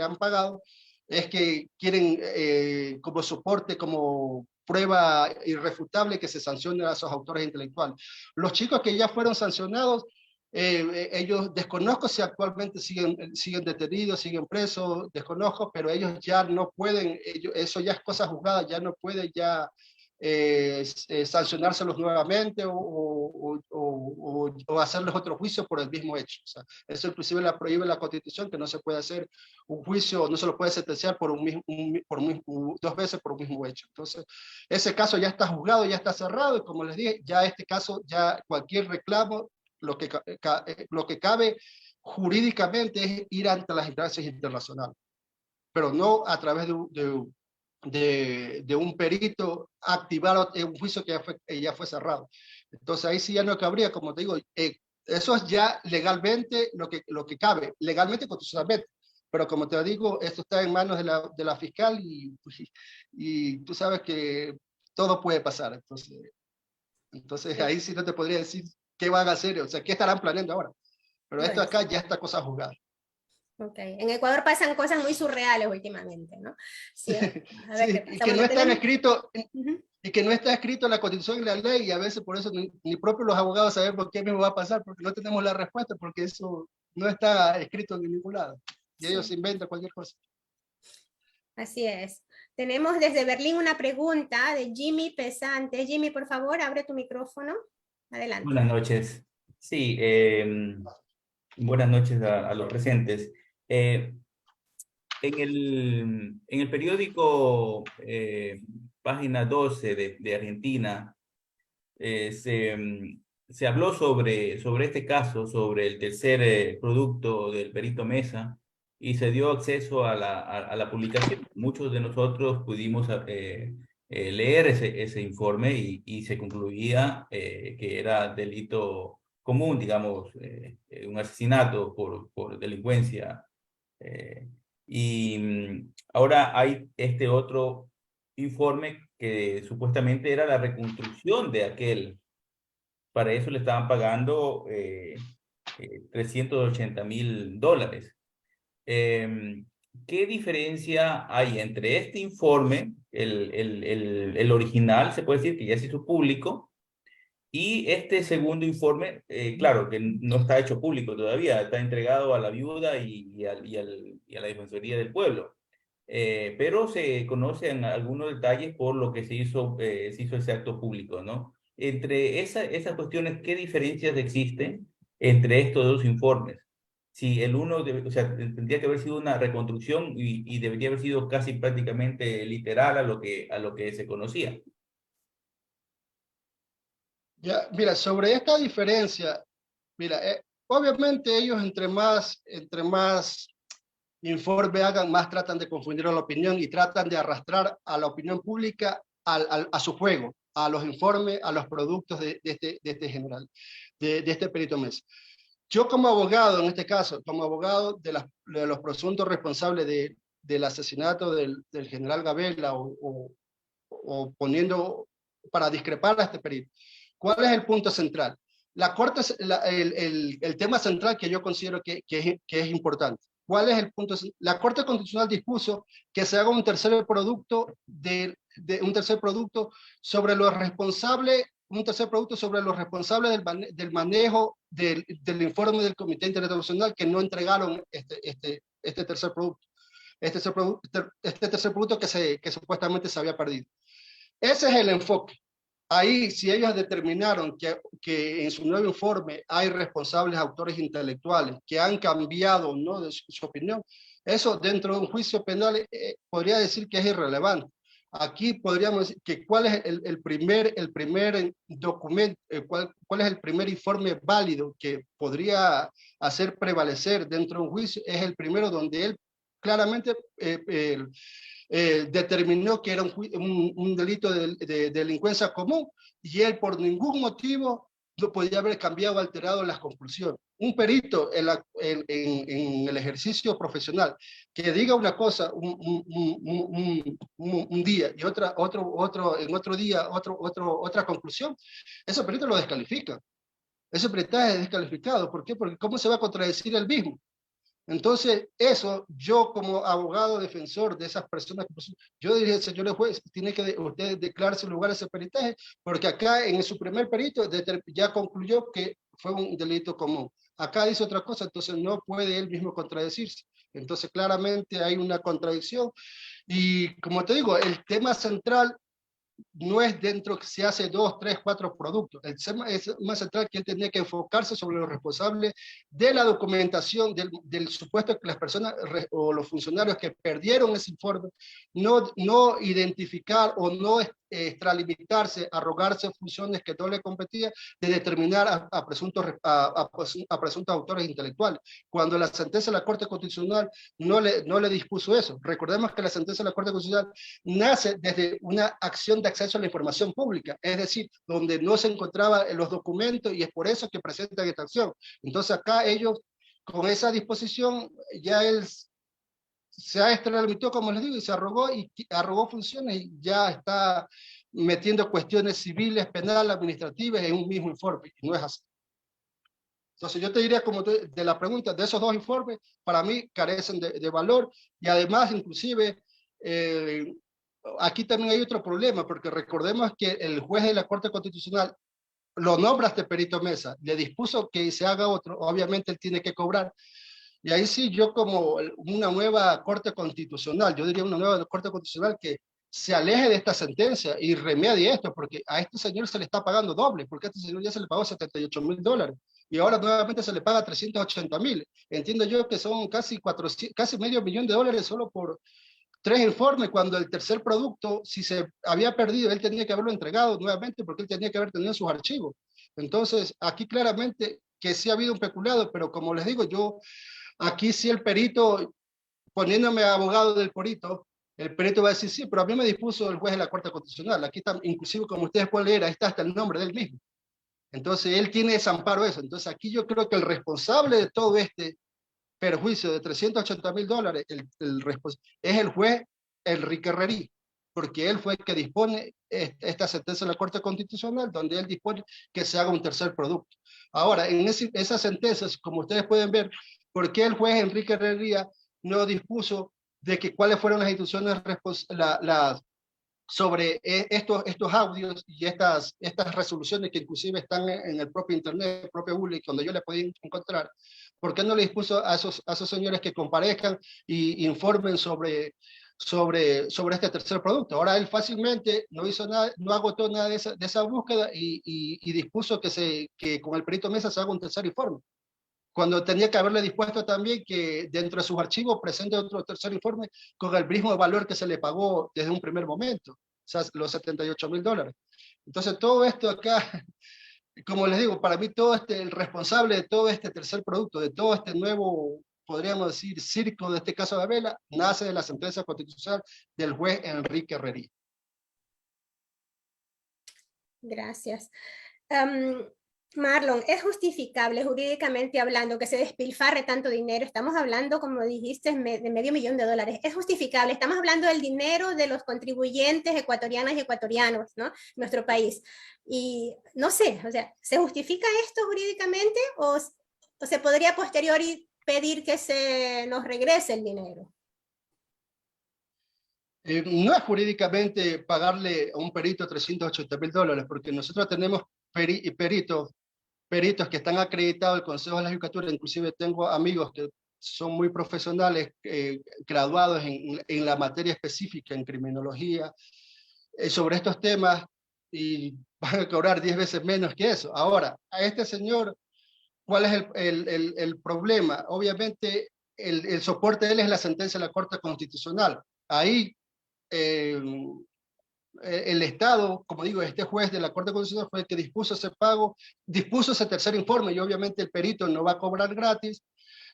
han pagado, es que quieren como soporte, como prueba irrefutable que se sancione a esos autores intelectuales. Los chicos que ya fueron sancionados, ellos desconozco si actualmente siguen detenidos, siguen presos, desconozco, pero ellos ya no pueden, eso ya es cosa juzgada, ya no pueden ya sancionárselos nuevamente o hacerles otro juicio por el mismo hecho. O sea, eso inclusive la prohíbe la Constitución, que no se puede hacer un juicio, no se lo puede sentenciar por dos veces por un mismo hecho. Entonces, ese caso ya está juzgado, ya está cerrado, y como les dije, ya este caso, ya cualquier reclamo, lo que cabe jurídicamente es ir ante las instancias internacionales, pero no a través de un perito activar un juicio que ya fue cerrado. Entonces ahí sí ya no cabría, como te digo, eso es ya legalmente lo que cabe, legalmente constitucionalmente. Pero como te digo, esto está en manos de la fiscal y tú sabes que todo puede pasar. Entonces ahí sí no te podría decir qué van a hacer, o sea, qué estarán planeando ahora. Pero esto acá ya está cosa jugada. Okay. En Ecuador pasan cosas muy surreales últimamente, ¿no? Sí, a ver, sí, y que no están escritos, y que no está escrito en la Constitución y la ley, y a veces por eso ni propios los abogados saben por qué mismo va a pasar, porque no tenemos la respuesta, porque eso no está escrito en ningún lado. Y ellos inventan cualquier cosa. Así es. Tenemos desde Berlín una pregunta de Jimmy Pesante. Jimmy, por favor, abre tu micrófono. Adelante. Buenas noches. Sí, buenas noches a los presentes. En el periódico página 12 de Argentina se habló sobre este caso, sobre el tercer producto del perito Mesa, y se dio acceso a la publicación. Muchos de nosotros pudimos leer ese informe y se concluía que era delito común, digamos, un asesinato por delincuencia. Ahora hay este otro informe que supuestamente era la reconstrucción de aquel. Para eso le estaban pagando $380,000. ¿Qué diferencia hay entre este informe, el original, se puede decir, que ya se hizo público, y este segundo informe, claro, que no está hecho público todavía, está entregado a la viuda y a la Defensoría del Pueblo? Pero se conocen algunos detalles por lo que se hizo ese acto público, ¿no? Entre esas cuestiones, ¿qué diferencias existen entre estos dos informes? Si el uno, o sea, tendría que haber sido una reconstrucción y debería haber sido casi prácticamente literal a lo que se conocía. Ya, mira, sobre esta diferencia, mira, obviamente ellos entre más informe hagan, más tratan de confundir a la opinión y tratan de arrastrar a la opinión pública a su juego, a los informes, a los productos de este general, de este perito Mesa. Yo como abogado, en este caso, como abogado de los presuntos responsables del asesinato del general Gabela o poniendo para discrepar a este perito, ¿cuál es el punto central? La corte, el tema central que yo considero que es importante. ¿Cuál es el punto? La Corte Constitucional dispuso que se haga un tercer producto sobre los responsables, del manejo del informe del Comité Internacional que no entregaron este tercer producto. Este tercer producto que supuestamente se había perdido. Ese es el enfoque. Ahí, si ellos determinaron que en su nuevo informe hay responsables autores intelectuales que han cambiado, ¿no?, de su opinión, eso dentro de un juicio penal podría decir que es irrelevante. Aquí podríamos decir que cuál es el primer documento, cuál es el primer informe válido que podría hacer prevalecer dentro de un juicio, es el primero donde él claramente determinó que era un delito de delincuencia común y él por ningún motivo no podía haber cambiado o alterado las conclusiones. Un perito en el ejercicio profesional que diga una cosa un día y otra conclusión, ese perito lo descalifica. Ese peritaje es descalificado. ¿Por qué? Porque ¿cómo se va a contradecir el mismo? Entonces, eso, yo como abogado defensor de esas personas, yo diría, señor juez, tiene que usted declararse lugar a ese peritaje, porque acá en su primer perito ya concluyó que fue un delito común. Acá dice otra cosa, entonces no puede él mismo contradecirse. Entonces, claramente hay una contradicción. Y como te digo, el tema central no es dentro que se hace 2, 3, 4 productos. El tema es más central que él tenía que enfocarse sobre los responsables de la documentación del supuesto que las personas o los funcionarios que perdieron ese informe no identificar o no extralimitarse, arrogarse funciones que no le competían de determinar a presuntos autores intelectuales. Cuando la sentencia de la Corte Constitucional no le dispuso eso. Recordemos que la sentencia de la Corte Constitucional nace desde una acción de acceso a la información pública, es decir, donde no se encontraban los documentos y es por eso que presentan esta acción. Entonces acá ellos, con esa disposición, ya él se ha extralimitado, como les digo, y se arrogó funciones y ya está metiendo cuestiones civiles, penales, administrativas en un mismo informe, y no es así. Entonces yo te diría, como de la pregunta, de esos dos informes, para mí carecen de valor, y además, inclusive, aquí también hay otro problema, porque recordemos que el juez de la Corte Constitucional lo nombra este perito Mesa, le dispuso que se haga otro, obviamente él tiene que cobrar. Y ahí sí, yo como una nueva Corte Constitucional, yo diría una nueva Corte Constitucional que se aleje de esta sentencia y remedie esto, porque a este señor se le está pagando doble, porque a este señor ya se le pagó $78,000 y ahora nuevamente se le paga $380,000. Entiendo yo que son casi $500,000 solo por 3 informes, cuando el tercer producto, si se había perdido, él tenía que haberlo entregado nuevamente porque él tenía que haber tenido sus archivos. Entonces, aquí claramente que sí ha habido un peculado, pero como les digo, yo aquí sí el perito, poniéndome abogado del perito, el perito va a decir, sí, pero a mí me dispuso el juez de la Corte Constitucional. Aquí está, inclusive como ustedes pueden leer, ahí está hasta el nombre del mismo. Entonces, él tiene ese amparo eso. Entonces, aquí yo creo que el responsable de todo este perjuicio de $380,000 es el juez Enrique Herrerí, porque él fue el que dispone esta sentencia de la Corte Constitucional, donde él dispone que se haga un tercer producto. Ahora, en esas sentencias, como ustedes pueden ver, ¿por qué el juez Enrique Herrería no dispuso de que cuáles fueron las instituciones sobre estos audios y estas resoluciones que inclusive están en el propio internet, el propio Google, donde yo le podía encontrar? ¿Por qué no le dispuso a esos señores que comparezcan y informen sobre este tercer producto? Ahora él fácilmente no hizo nada, no agotó nada de esa búsqueda y dispuso que con el perito Mesa se haga un tercer informe, cuando tenía que haberle dispuesto también que dentro de sus archivos presente otro tercer informe con el mismo valor que se le pagó desde un primer momento, o sea, los $78,000. Entonces todo esto acá, como les digo, para mí el responsable de todo este tercer producto, de todo este nuevo, podríamos decir, circo de este caso de Gabela, nace de la sentencia constitucional del juez Enrique Herrerí. Gracias. Marlon, ¿es justificable jurídicamente hablando que se despilfarre tanto dinero? Estamos hablando, como dijiste, de $500,000. ¿Es justificable? Estamos hablando del dinero de los contribuyentes ecuatorianas y ecuatorianos, ¿no? Nuestro país. Y no sé, o sea, ¿se justifica esto jurídicamente o se podría a posteriori pedir que se nos regrese el dinero? No es jurídicamente pagarle a un perito $380,000, porque nosotros tenemos peritos que están acreditados del Consejo de la Judicatura. Inclusive tengo amigos que son muy profesionales, graduados en la materia específica, en criminología, sobre estos temas, y van a cobrar 10 veces menos que eso. Ahora, a este señor, ¿cuál es el problema? Obviamente, el soporte de él es la sentencia de la Corte Constitucional. Ahí, el Estado, como digo, este juez de la Corte Constitucional fue el que dispuso ese pago, dispuso ese tercer informe, y obviamente el perito no va a cobrar gratis,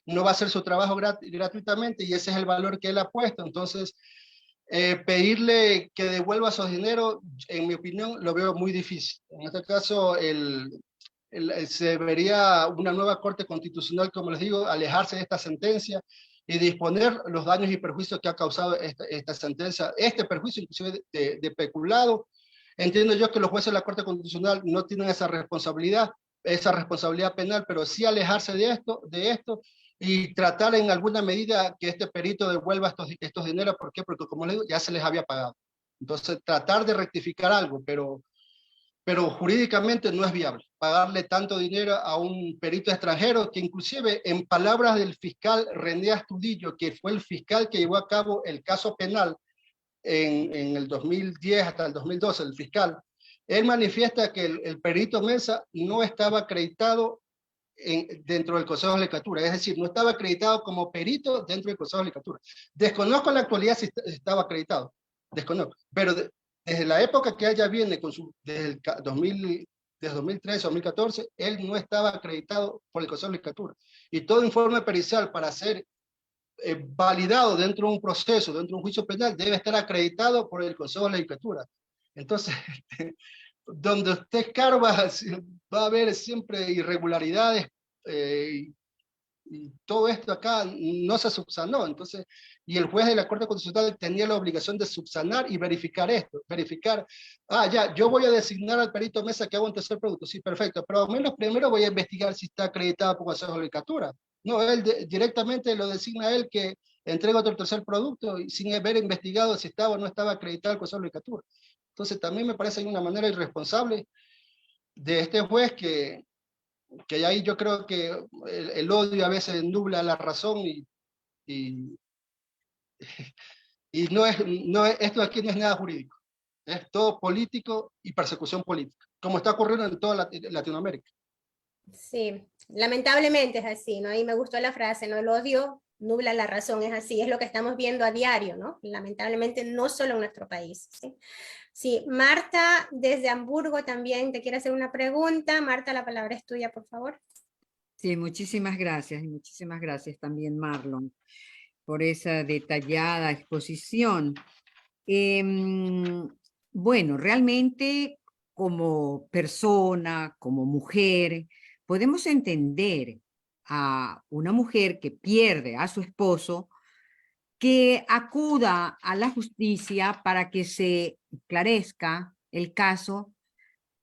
no va a hacer su trabajo gratuitamente, y ese es el valor que él ha puesto. Entonces, pedirle que devuelva esos dinero, en mi opinión, lo veo muy difícil. En este caso, se debería una nueva Corte Constitucional, como les digo, alejarse de esta sentencia y disponer los daños y perjuicios que ha causado esta sentencia, este perjuicio inclusive de peculado. Entiendo yo que los jueces de la Corte Constitucional no tienen esa responsabilidad penal, pero sí alejarse de esto y tratar en alguna medida que este perito devuelva estos dineros. ¿Por qué? Porque, como les digo, ya se les había pagado. Entonces, tratar de rectificar algo, pero jurídicamente no es viable pagarle tanto dinero a un perito extranjero, que inclusive, en palabras del fiscal René Astudillo, que fue el fiscal que llevó a cabo el caso penal en el 2010 hasta el 2012, el fiscal, él manifiesta que el perito Mesa no estaba acreditado dentro del Consejo de la Judicatura, es decir, no estaba acreditado como perito dentro del Consejo de la Judicatura. Desconozco en la actualidad si estaba acreditado, desconozco, pero desde la época que ella viene, desde el 2013, 2014, él no estaba acreditado por el Consejo de la Judicatura. Y todo informe pericial para ser validado dentro de un proceso, dentro de un juicio penal, debe estar acreditado por el Consejo de la Judicatura. Entonces, donde usted escarba, va a haber siempre irregularidades, y todo esto acá no se subsanó. Entonces, y el juez de la Corte Constitucional tenía la obligación de subsanar y verificar esto, ya, yo voy a designar al perito Mesa que haga un tercer producto, sí, perfecto, pero al menos primero voy a investigar si está acreditado por Consejo de la Judicatura. No, él directamente lo designa a él que entrega otro tercer producto, y sin haber investigado si estaba o no estaba acreditado el Consejo de la Judicatura. Entonces, también me parece una manera irresponsable de este juez, que ahí yo creo que el odio a veces nubla la razón, y esto aquí no es nada jurídico, es todo político y persecución política, como está ocurriendo en toda Latinoamérica. Sí, lamentablemente es así, ¿no? Y me gustó la frase, ¿no? El odio nubla la razón, es así, es lo que estamos viendo a diario, ¿no? Lamentablemente no solo en nuestro país, ¿sí? Sí, Marta desde Hamburgo también te quiere hacer una pregunta. Marta, la palabra es tuya, por favor. Sí, muchísimas gracias, y muchísimas gracias también, Marlon, por esa detallada exposición. Bueno, realmente como persona, como mujer, podemos entender a una mujer que pierde a su esposo, que acuda a la justicia para que se esclarezca el caso,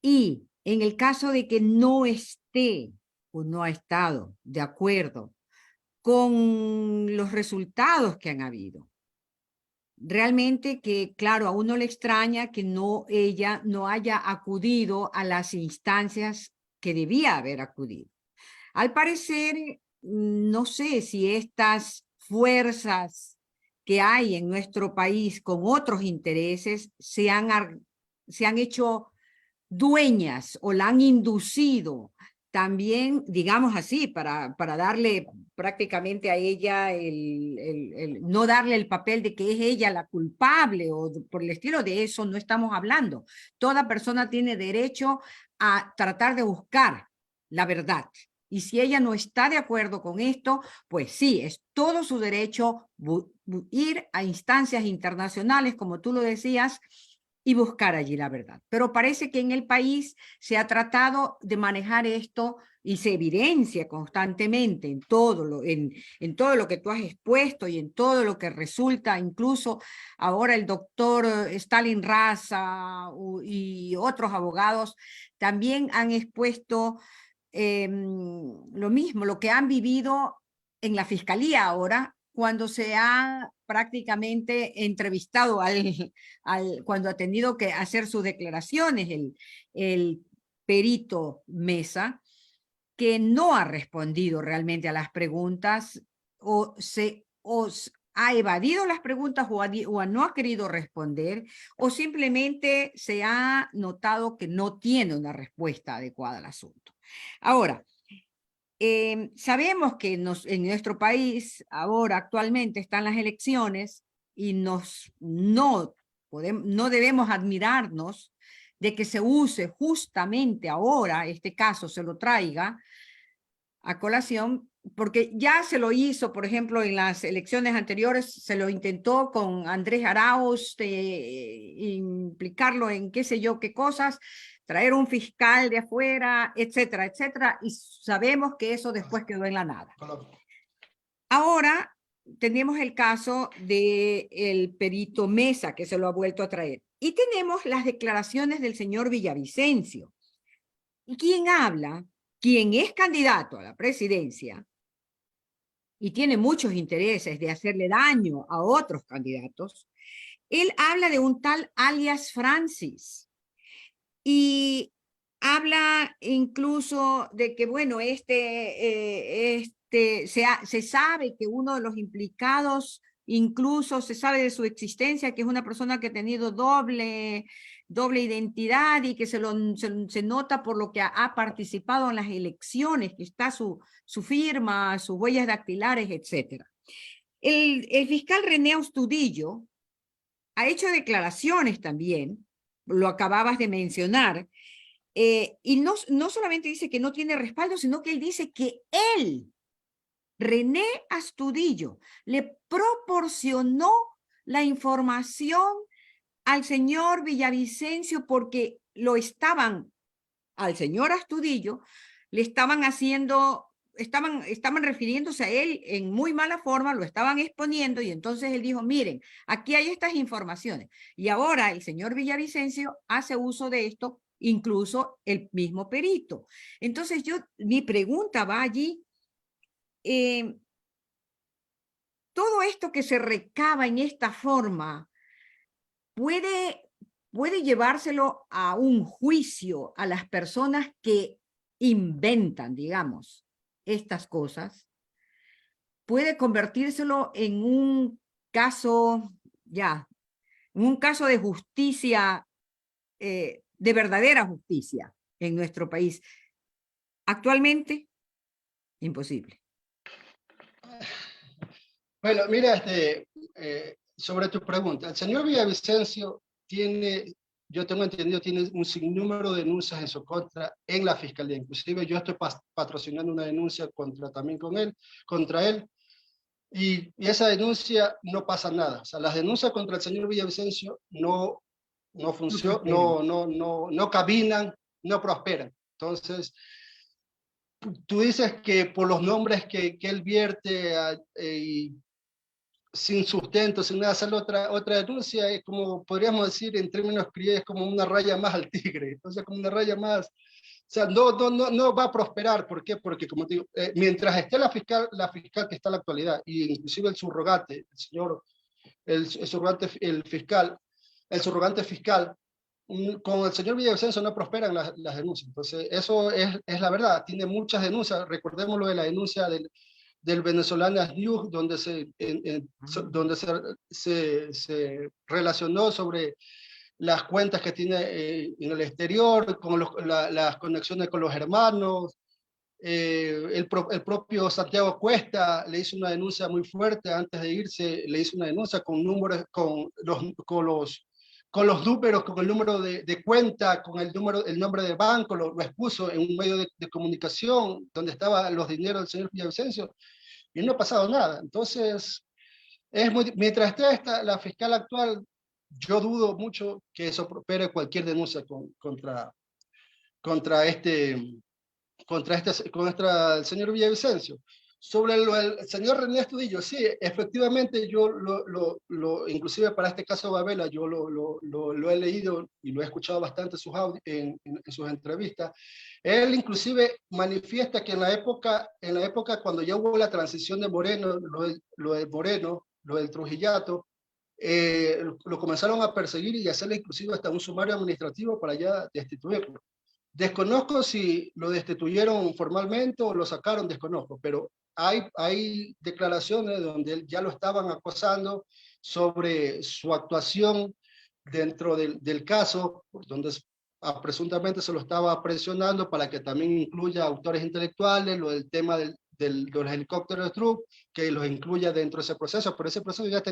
y en el caso de que no esté o no ha estado de acuerdo con los resultados que han habido, realmente que, claro, a uno le extraña que ella no haya acudido a las instancias que debía haber acudido. Al parecer, no sé si estas fuerzas que hay en nuestro país con otros intereses se han hecho dueñas o la han inducido también, digamos así, para darle prácticamente a ella no darle el papel de que es ella la culpable o por el estilo. De eso no estamos hablando. Toda persona tiene derecho a tratar de buscar la verdad. Y si ella no está de acuerdo con esto, pues sí, es todo su derecho ir a instancias internacionales, como tú lo decías, y buscar allí la verdad. Pero parece que en el país se ha tratado de manejar esto, y se evidencia constantemente en todo lo que tú has expuesto y en todo lo que resulta. Incluso ahora el doctor Stalin Raza y otros abogados también han expuesto lo mismo, lo que han vivido en la fiscalía ahora, cuando se ha prácticamente entrevistado cuando ha tenido que hacer sus declaraciones, el perito Mesa, que no ha respondido realmente a las preguntas o ha evadido las preguntas o no ha querido responder, o simplemente se ha notado que no tiene una respuesta adecuada al asunto. Ahora, sabemos que en nuestro país ahora actualmente están las elecciones y no debemos admirarnos de que se use justamente ahora, este caso se lo traiga a colación, porque ya se lo hizo, por ejemplo, en las elecciones anteriores, se lo intentó con Andrés Arauz, implicarlo en qué sé yo qué cosas, traer un fiscal de afuera, etcétera, etcétera, y sabemos que eso después quedó en la nada. Ahora tenemos el caso del perito Mesa, que se lo ha vuelto a traer, y tenemos las declaraciones del señor Villavicencio. ¿Y quién habla? Quien es candidato a la presidencia y tiene muchos intereses de hacerle daño a otros candidatos, él habla de un tal alias Francis y habla incluso de que, bueno, se sabe que uno de los implicados, incluso se sabe de su existencia, que es una persona que ha tenido doble identidad y que se nota por lo que ha participado en las elecciones, que está su firma, sus huellas dactilares, etc. El fiscal René Astudillo ha hecho declaraciones también, lo acababas de mencionar, y no solamente dice que no tiene respaldo, sino que él dice que él, René Astudillo, le proporcionó la información al señor Villavicencio porque al señor Astudillo, le estaban haciendo, estaban refiriéndose a él en muy mala forma, lo estaban exponiendo y entonces él dijo, miren, aquí hay estas informaciones. Y ahora el señor Villavicencio hace uso de esto, incluso el mismo perito. Entonces mi pregunta va allí, todo esto que se recaba en esta forma, ¿puede llevárselo a un juicio a las personas que inventan, digamos, estas cosas? ¿Puede convertírselo en un caso, de justicia, de verdadera justicia en nuestro país? Actualmente, imposible. Bueno, mira, sobre tu pregunta, el señor Villavicencio yo tengo entendido, tiene un sinnúmero de denuncias en su contra en la fiscalía. Inclusive yo estoy patrocinando una denuncia contra él, y esa denuncia no pasa nada. O sea, las denuncias contra el señor Villavicencio no funcionan, no caminan, no prosperan. Entonces, tú dices que por los nombres que él vierte y sin sustento, sin nada, hacer otra denuncia, es como, podríamos decir en términos criollos, como una raya más al tigre, entonces como una raya más, o sea, no va a prosperar. ¿Por qué? Porque, como te digo, mientras esté la fiscal que está en la actualidad, y inclusive el subrogante, el surrogante fiscal, con el señor Villavicencio no prosperan las denuncias. Entonces, eso es la verdad, tiene muchas denuncias. Recordemos lo de la denuncia del Venezolanas News, donde se relacionó sobre las cuentas que tiene en el exterior, con las conexiones con los hermanos. El propio Santiago Cuesta le hizo una denuncia muy fuerte antes de irse, le hizo una denuncia con números, con los números, con el número de cuenta, con el nombre de banco, lo expuso en un medio de comunicación donde estaban los dineros del señor Villavicencio, y no ha pasado nada. Entonces, mientras esté la fiscal actual, yo dudo mucho que eso prospere cualquier denuncia contra el señor Villavicencio. Sobre lo del señor René Estudillo, sí, efectivamente yo inclusive para este caso Gabela, yo lo he leído y lo he escuchado bastante en sus entrevistas. Él inclusive manifiesta que en la época cuando ya hubo la transición de Moreno, lo de Moreno, lo del Trujillato, lo comenzaron a perseguir y hacerle inclusive hasta un sumario administrativo para ya destituirlo. Desconozco si lo destituyeron formalmente o lo sacaron, desconozco, pero hay declaraciones donde él ya lo estaban acosando sobre su actuación dentro del caso, donde presuntamente se lo estaba presionando para que también incluya autores intelectuales, lo del tema de los helicópteros de Trump, que los incluya dentro de ese proceso, pero ese proceso ya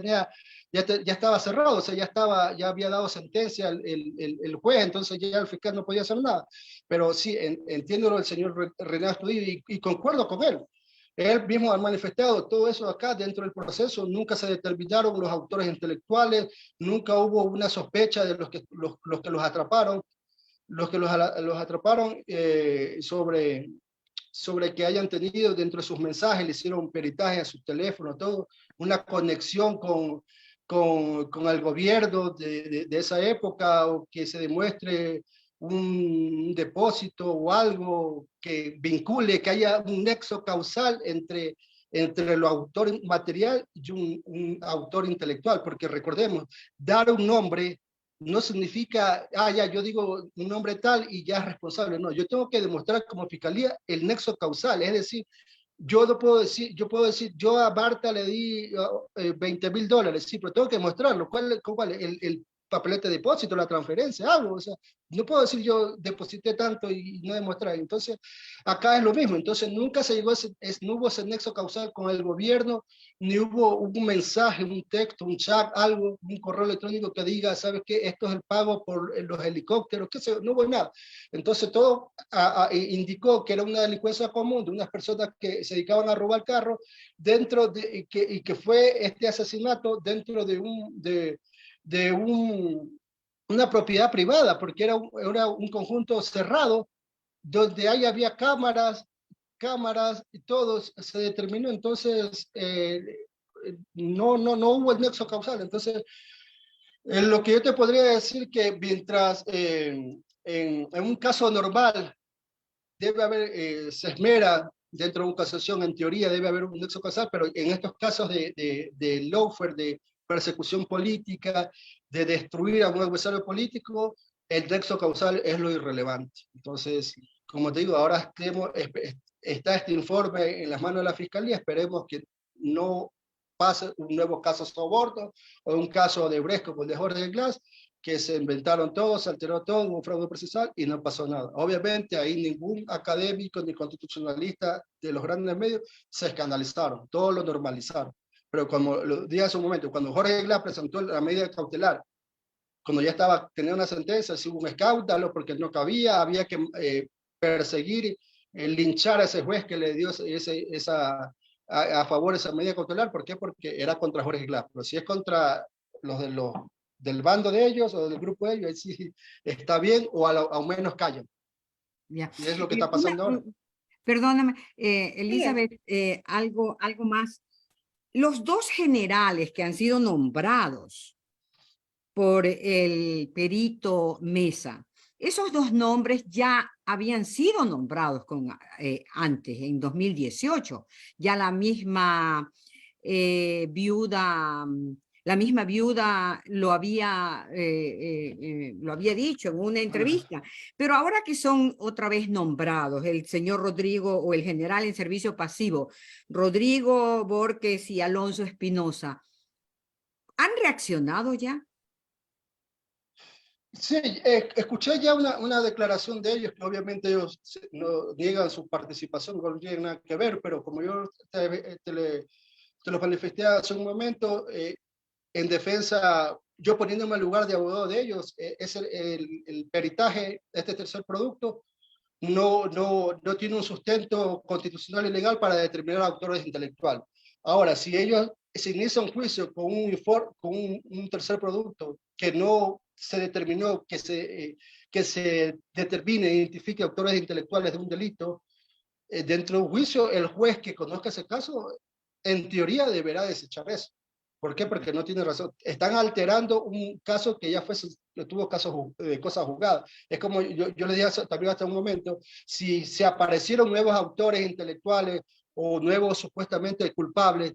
estaba cerrado, o sea, ya había dado sentencia el juez, entonces ya el fiscal no podía hacer nada. Pero sí, entiendo lo del señor René Astudillo y concuerdo con él. Él mismo ha manifestado todo eso acá dentro del proceso, nunca se determinaron los autores intelectuales, nunca hubo una sospecha de los que los atraparon, los atraparon sobre que hayan tenido dentro de sus mensajes, le hicieron un peritaje a sus teléfonos, todo, una conexión con el gobierno de esa época, o que se demuestre un depósito o algo que vincule, que haya un nexo causal entre el autor material y un autor intelectual, porque recordemos, dar un nombre no significa, ya, yo digo un nombre tal y ya es responsable. No, yo tengo que demostrar como fiscalía el nexo causal, es decir, yo no puedo decir, yo a Marta le di $20,000, sí, pero tengo que mostrarlo. ¿Cuál es el papelete de depósito, la transferencia, algo? O sea, no puedo decir yo deposité tanto y no demostrar. Entonces, acá es lo mismo. Entonces, nunca se llegó no hubo ese nexo causal con el gobierno, ni hubo un mensaje, un texto, un chat, algo, un correo electrónico que diga, ¿sabes qué? Esto es el pago por los helicópteros, qué sé yo, no hubo nada. Entonces, todo indicó que era una delincuencia común de unas personas que se dedicaban a robar carros y que fue este asesinato dentro de una propiedad privada, porque era un conjunto cerrado, donde ahí había cámaras y todo se determinó. Entonces, no hubo el nexo causal. Entonces, lo que yo te podría decir que mientras en un caso normal debe haber, se esmera dentro de una casación, en teoría debe haber un nexo causal, pero en estos casos de lawfare, de persecución política, de destruir a un adversario político, el nexo causal es lo irrelevante. Entonces, como te digo, ahora está este informe en las manos de la Fiscalía, esperemos que no pase un nuevo caso de soborno o un caso de Brecht como el de Jorge Glass, que se inventaron todo, se alteró todo, hubo un fraude procesal y no pasó nada. Obviamente ahí ningún académico ni constitucionalista de los grandes medios se escandalizaron, todos lo normalizaron. Pero como lo dije hace un momento, cuando Jorge Glass presentó la medida cautelar, cuando ya tenía una sentencia, si hubo un escándalo porque no cabía, había que perseguir, linchar a ese juez que le dio a favor esa medida cautelar. ¿Por qué? Porque era contra Jorge Glass. Pero si es contra del bando de ellos o del grupo de ellos, ahí sí está bien, o al menos callan. Ya. Y es lo que está pasando ahora. Perdóname, Elizabeth, algo más. Los dos generales que han sido nombrados por el perito Mesa, esos dos nombres ya habían sido nombrados antes, en 2018. Ya la misma viuda lo había dicho en una entrevista. Pero ahora que son otra vez nombrados, el señor Rodrigo, o el general en servicio pasivo, Rodrigo Borges y Alonso Espinosa, ¿han reaccionado ya? Sí, escuché ya una declaración de ellos, que obviamente ellos no niegan su participación, no tienen nada que ver, pero como yo te lo manifesté hace un momento, en defensa, yo poniéndome al lugar de abogado de ellos, es el peritaje de este tercer producto no tiene un sustento constitucional y legal para determinar autores intelectuales. Ahora, si ellos se inicia un juicio con un tercer producto que no se determinó que se determine e identifique autores intelectuales de un delito, dentro de un juicio, el juez que conozca ese caso, en teoría deberá desechar eso. ¿Por qué? Porque no tiene razón. Están alterando un caso que ya tuvo cosas juzgadas. Es como yo le dije también hasta un momento, si se aparecieron nuevos autores intelectuales o nuevos supuestamente culpables,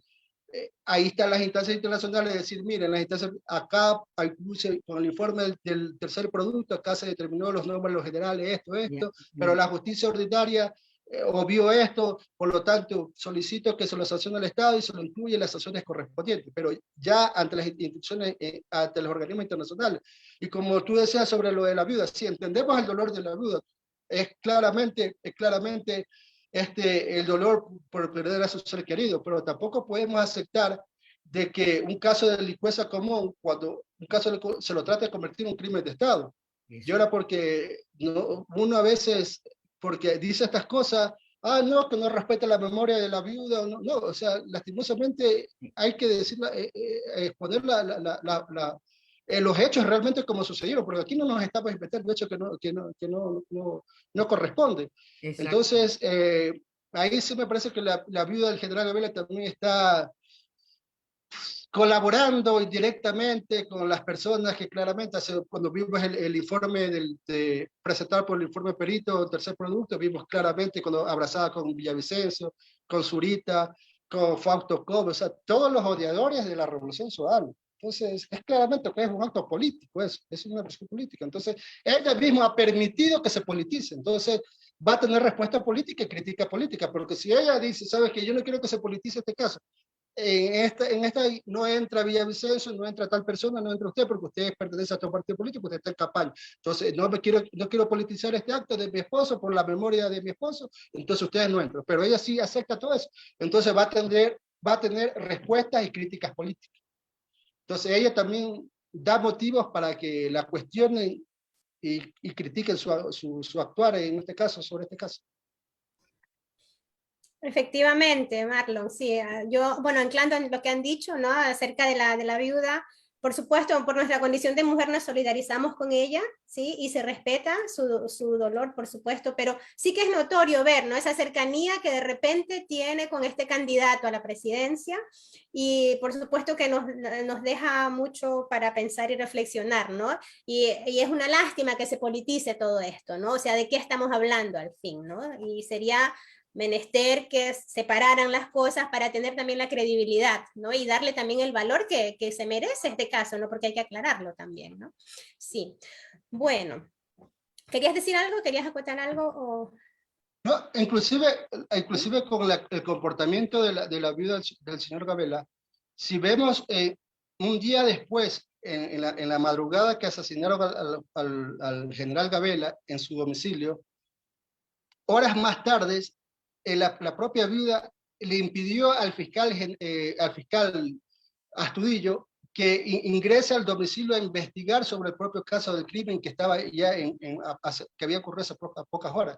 ahí están las instancias internacionales de decir, miren, las instancias, acá con el informe del tercer producto, acá se determinó los nombres de los generales, esto, pero la justicia ordinaria obvió esto, por lo tanto solicito que se lo sancione al Estado y se lo incluye en las sanciones correspondientes, pero ya ante las instituciones, ante los organismos internacionales. Y como tú decías sobre lo de la viuda, sí, entendemos el dolor de la viuda, es claramente el dolor por perder a su ser querido, pero tampoco podemos aceptar de que un caso de delincuencia común, cuando un caso se lo trata de convertir en un crimen de Estado. Y ahora porque uno a veces, porque dice estas cosas, no, que no respeta la memoria de la viuda, no, o sea, lastimosamente hay que decirla, exponer los hechos realmente como sucedieron, porque aquí no nos estamos inventando hechos que no corresponden. Exacto. Entonces, ahí sí me parece que la viuda del general Gabela también está colaborando indirectamente con las personas que claramente, cuando vimos el informe presentado por el informe perito, el tercer producto, vimos claramente cuando abrazada con Villavicencio, con Zurita, con Fausto Cobo, o sea, todos los odiadores de la Revolución Ciudadana. Entonces, es claramente que es un acto político, es una presión política. Entonces, ella misma ha permitido que se politice. Entonces, va a tener respuesta política y crítica política, porque si ella dice, sabes que yo no quiero que se politice este caso, en esta no entra Villavicencio, no entra tal persona, no entra usted, porque usted pertenece a otro partido político, usted está en campaña. Entonces, no quiero politizar este acto de mi esposo por la memoria de mi esposo, entonces ustedes no entran. Pero ella sí acepta todo eso. Entonces va a tener respuestas y críticas políticas. Entonces ella también da motivos para que la cuestionen y critiquen su actuar en este caso, sobre este caso. Efectivamente, Marlon, sí. Bueno, anclando en lo que han dicho, ¿no? Acerca de la viuda, por supuesto, por nuestra condición de mujer nos solidarizamos con ella, ¿sí? Y se respeta su dolor, por supuesto, pero sí que es notorio ver, ¿no? Esa cercanía que de repente tiene con este candidato a la presidencia, y por supuesto que nos deja mucho para pensar y reflexionar, ¿no? Y es una lástima que se politice todo esto, ¿no? O sea, ¿de qué estamos hablando al fin, ¿no? Y sería menester que separaran las cosas para tener también la credibilidad, ¿no? Y darle también el valor que se merece este caso, ¿no? Porque hay que aclararlo también, ¿no? Sí. Bueno, ¿querías decir algo? ¿Querías acotar algo? O... No, inclusive con el comportamiento de la viuda del señor Gabela, si vemos un día después, en la madrugada que asesinaron al general Gabela en su domicilio, horas más tarde, la propia viuda le impidió al fiscal Astudillo que ingrese al domicilio a investigar sobre el propio caso del crimen que estaba ya que había ocurrido hace pocas horas.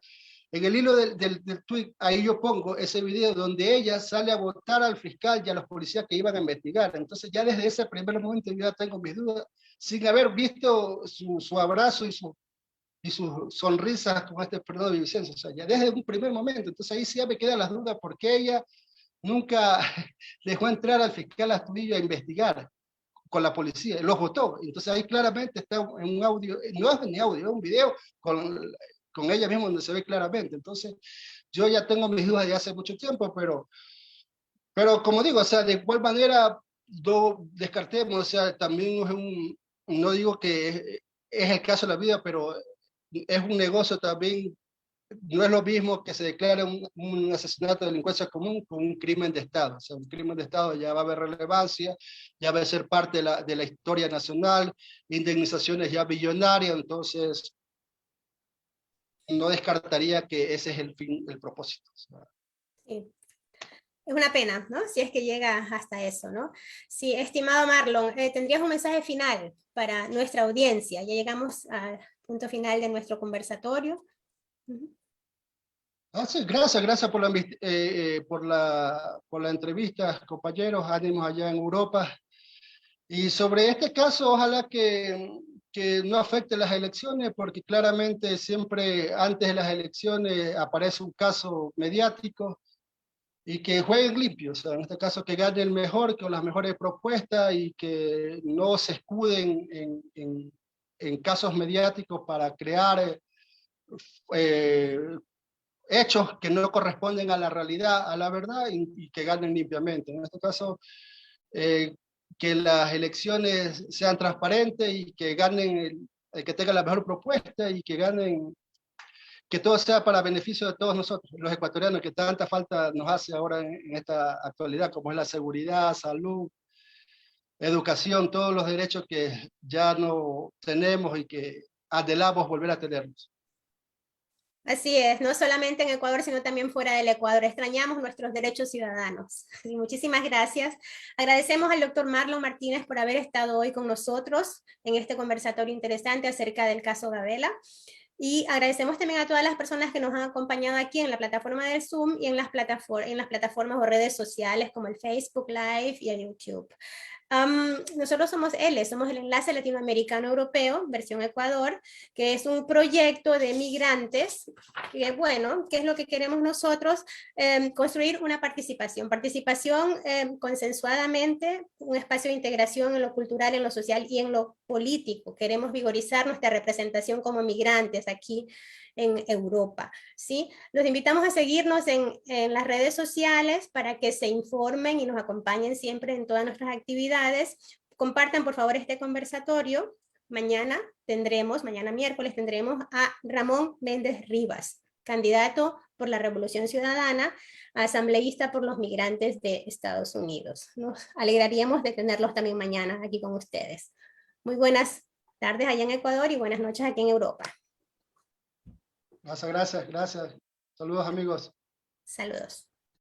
En el hilo del tweet, ahí yo pongo ese video donde ella sale a votar al fiscal y a los policías que iban a investigar. Entonces ya desde ese primer momento yo ya tengo mis dudas, sin haber visto su abrazo y sus sonrisas con este Fernando Villavicencio, o sea, ya desde un primer momento. Entonces ahí sí ya me quedan las dudas porque ella nunca dejó entrar al fiscal Astudillo a investigar con la policía, los votó. Entonces ahí claramente está en un audio, no es ni audio, es un video con ella misma donde se ve claramente. Entonces yo ya tengo mis dudas de hace mucho tiempo, pero como digo, o sea, de igual manera descartemos, o sea, también no digo que es el caso de la vida, pero es un negocio también. No es lo mismo que se declare un asesinato de delincuencia común con un crimen de Estado. O sea, un crimen de Estado ya va a haber relevancia, ya va a ser parte de la historia nacional, indemnizaciones ya billonarias, entonces no descartaría que ese es el fin, el propósito. Sí. Es una pena, ¿no? Si es que llega hasta eso, ¿no? Sí, estimado Marlon, ¿tendrías un mensaje final para nuestra audiencia? Ya llegamos al punto final de nuestro conversatorio. Sí, gracias por la entrevista, compañeros, ánimos allá en Europa. Y sobre este caso, ojalá que que no afecte las elecciones, porque claramente siempre antes de las elecciones aparece un caso mediático, y que jueguen limpios, o sea, en este caso que gane el mejor, con las mejores propuestas, y que no se escuden en casos mediáticos para crear eh, hechos que no corresponden a la realidad, a la verdad, y que ganen limpiamente. En este caso, que las elecciones sean transparentes y que ganen el que tenga la mejor propuesta, y que ganen, que todo sea para beneficio de todos nosotros, los ecuatorianos, que tanta falta nos hace ahora en esta actualidad, como es la seguridad, salud, educación, todos los derechos que ya no tenemos y que anhelamos volver a tenerlos. Así es, no solamente en Ecuador, sino también fuera del Ecuador. Extrañamos nuestros derechos ciudadanos. Y muchísimas gracias. Agradecemos al doctor Marlon Martínez por haber estado hoy con nosotros en este conversatorio interesante acerca del caso Gabela. Y agradecemos también a todas las personas que nos han acompañado aquí en la plataforma del Zoom y en las plataformas o redes sociales como el Facebook Live y el YouTube. Nosotros somos somos el Enlace Latinoamericano Europeo, versión Ecuador, que es un proyecto de migrantes, que bueno, ¿qué es lo que queremos nosotros? Construir una participación consensuadamente, un espacio de integración en lo cultural, en lo social y en lo político. Queremos vigorizar nuestra representación como migrantes aquí en Europa, ¿sí? Los invitamos a seguirnos en las redes sociales para que se informen y nos acompañen siempre en todas nuestras actividades. Compartan por favor este conversatorio. Mañana miércoles tendremos a Ramón Méndez Rivas, candidato por la Revolución Ciudadana, asambleísta por los migrantes de Estados Unidos. Nos alegraríamos de tenerlos también mañana aquí con ustedes. Muy buenas tardes allá en Ecuador y buenas noches aquí en Europa. Gracias. Saludos, amigos. Saludos.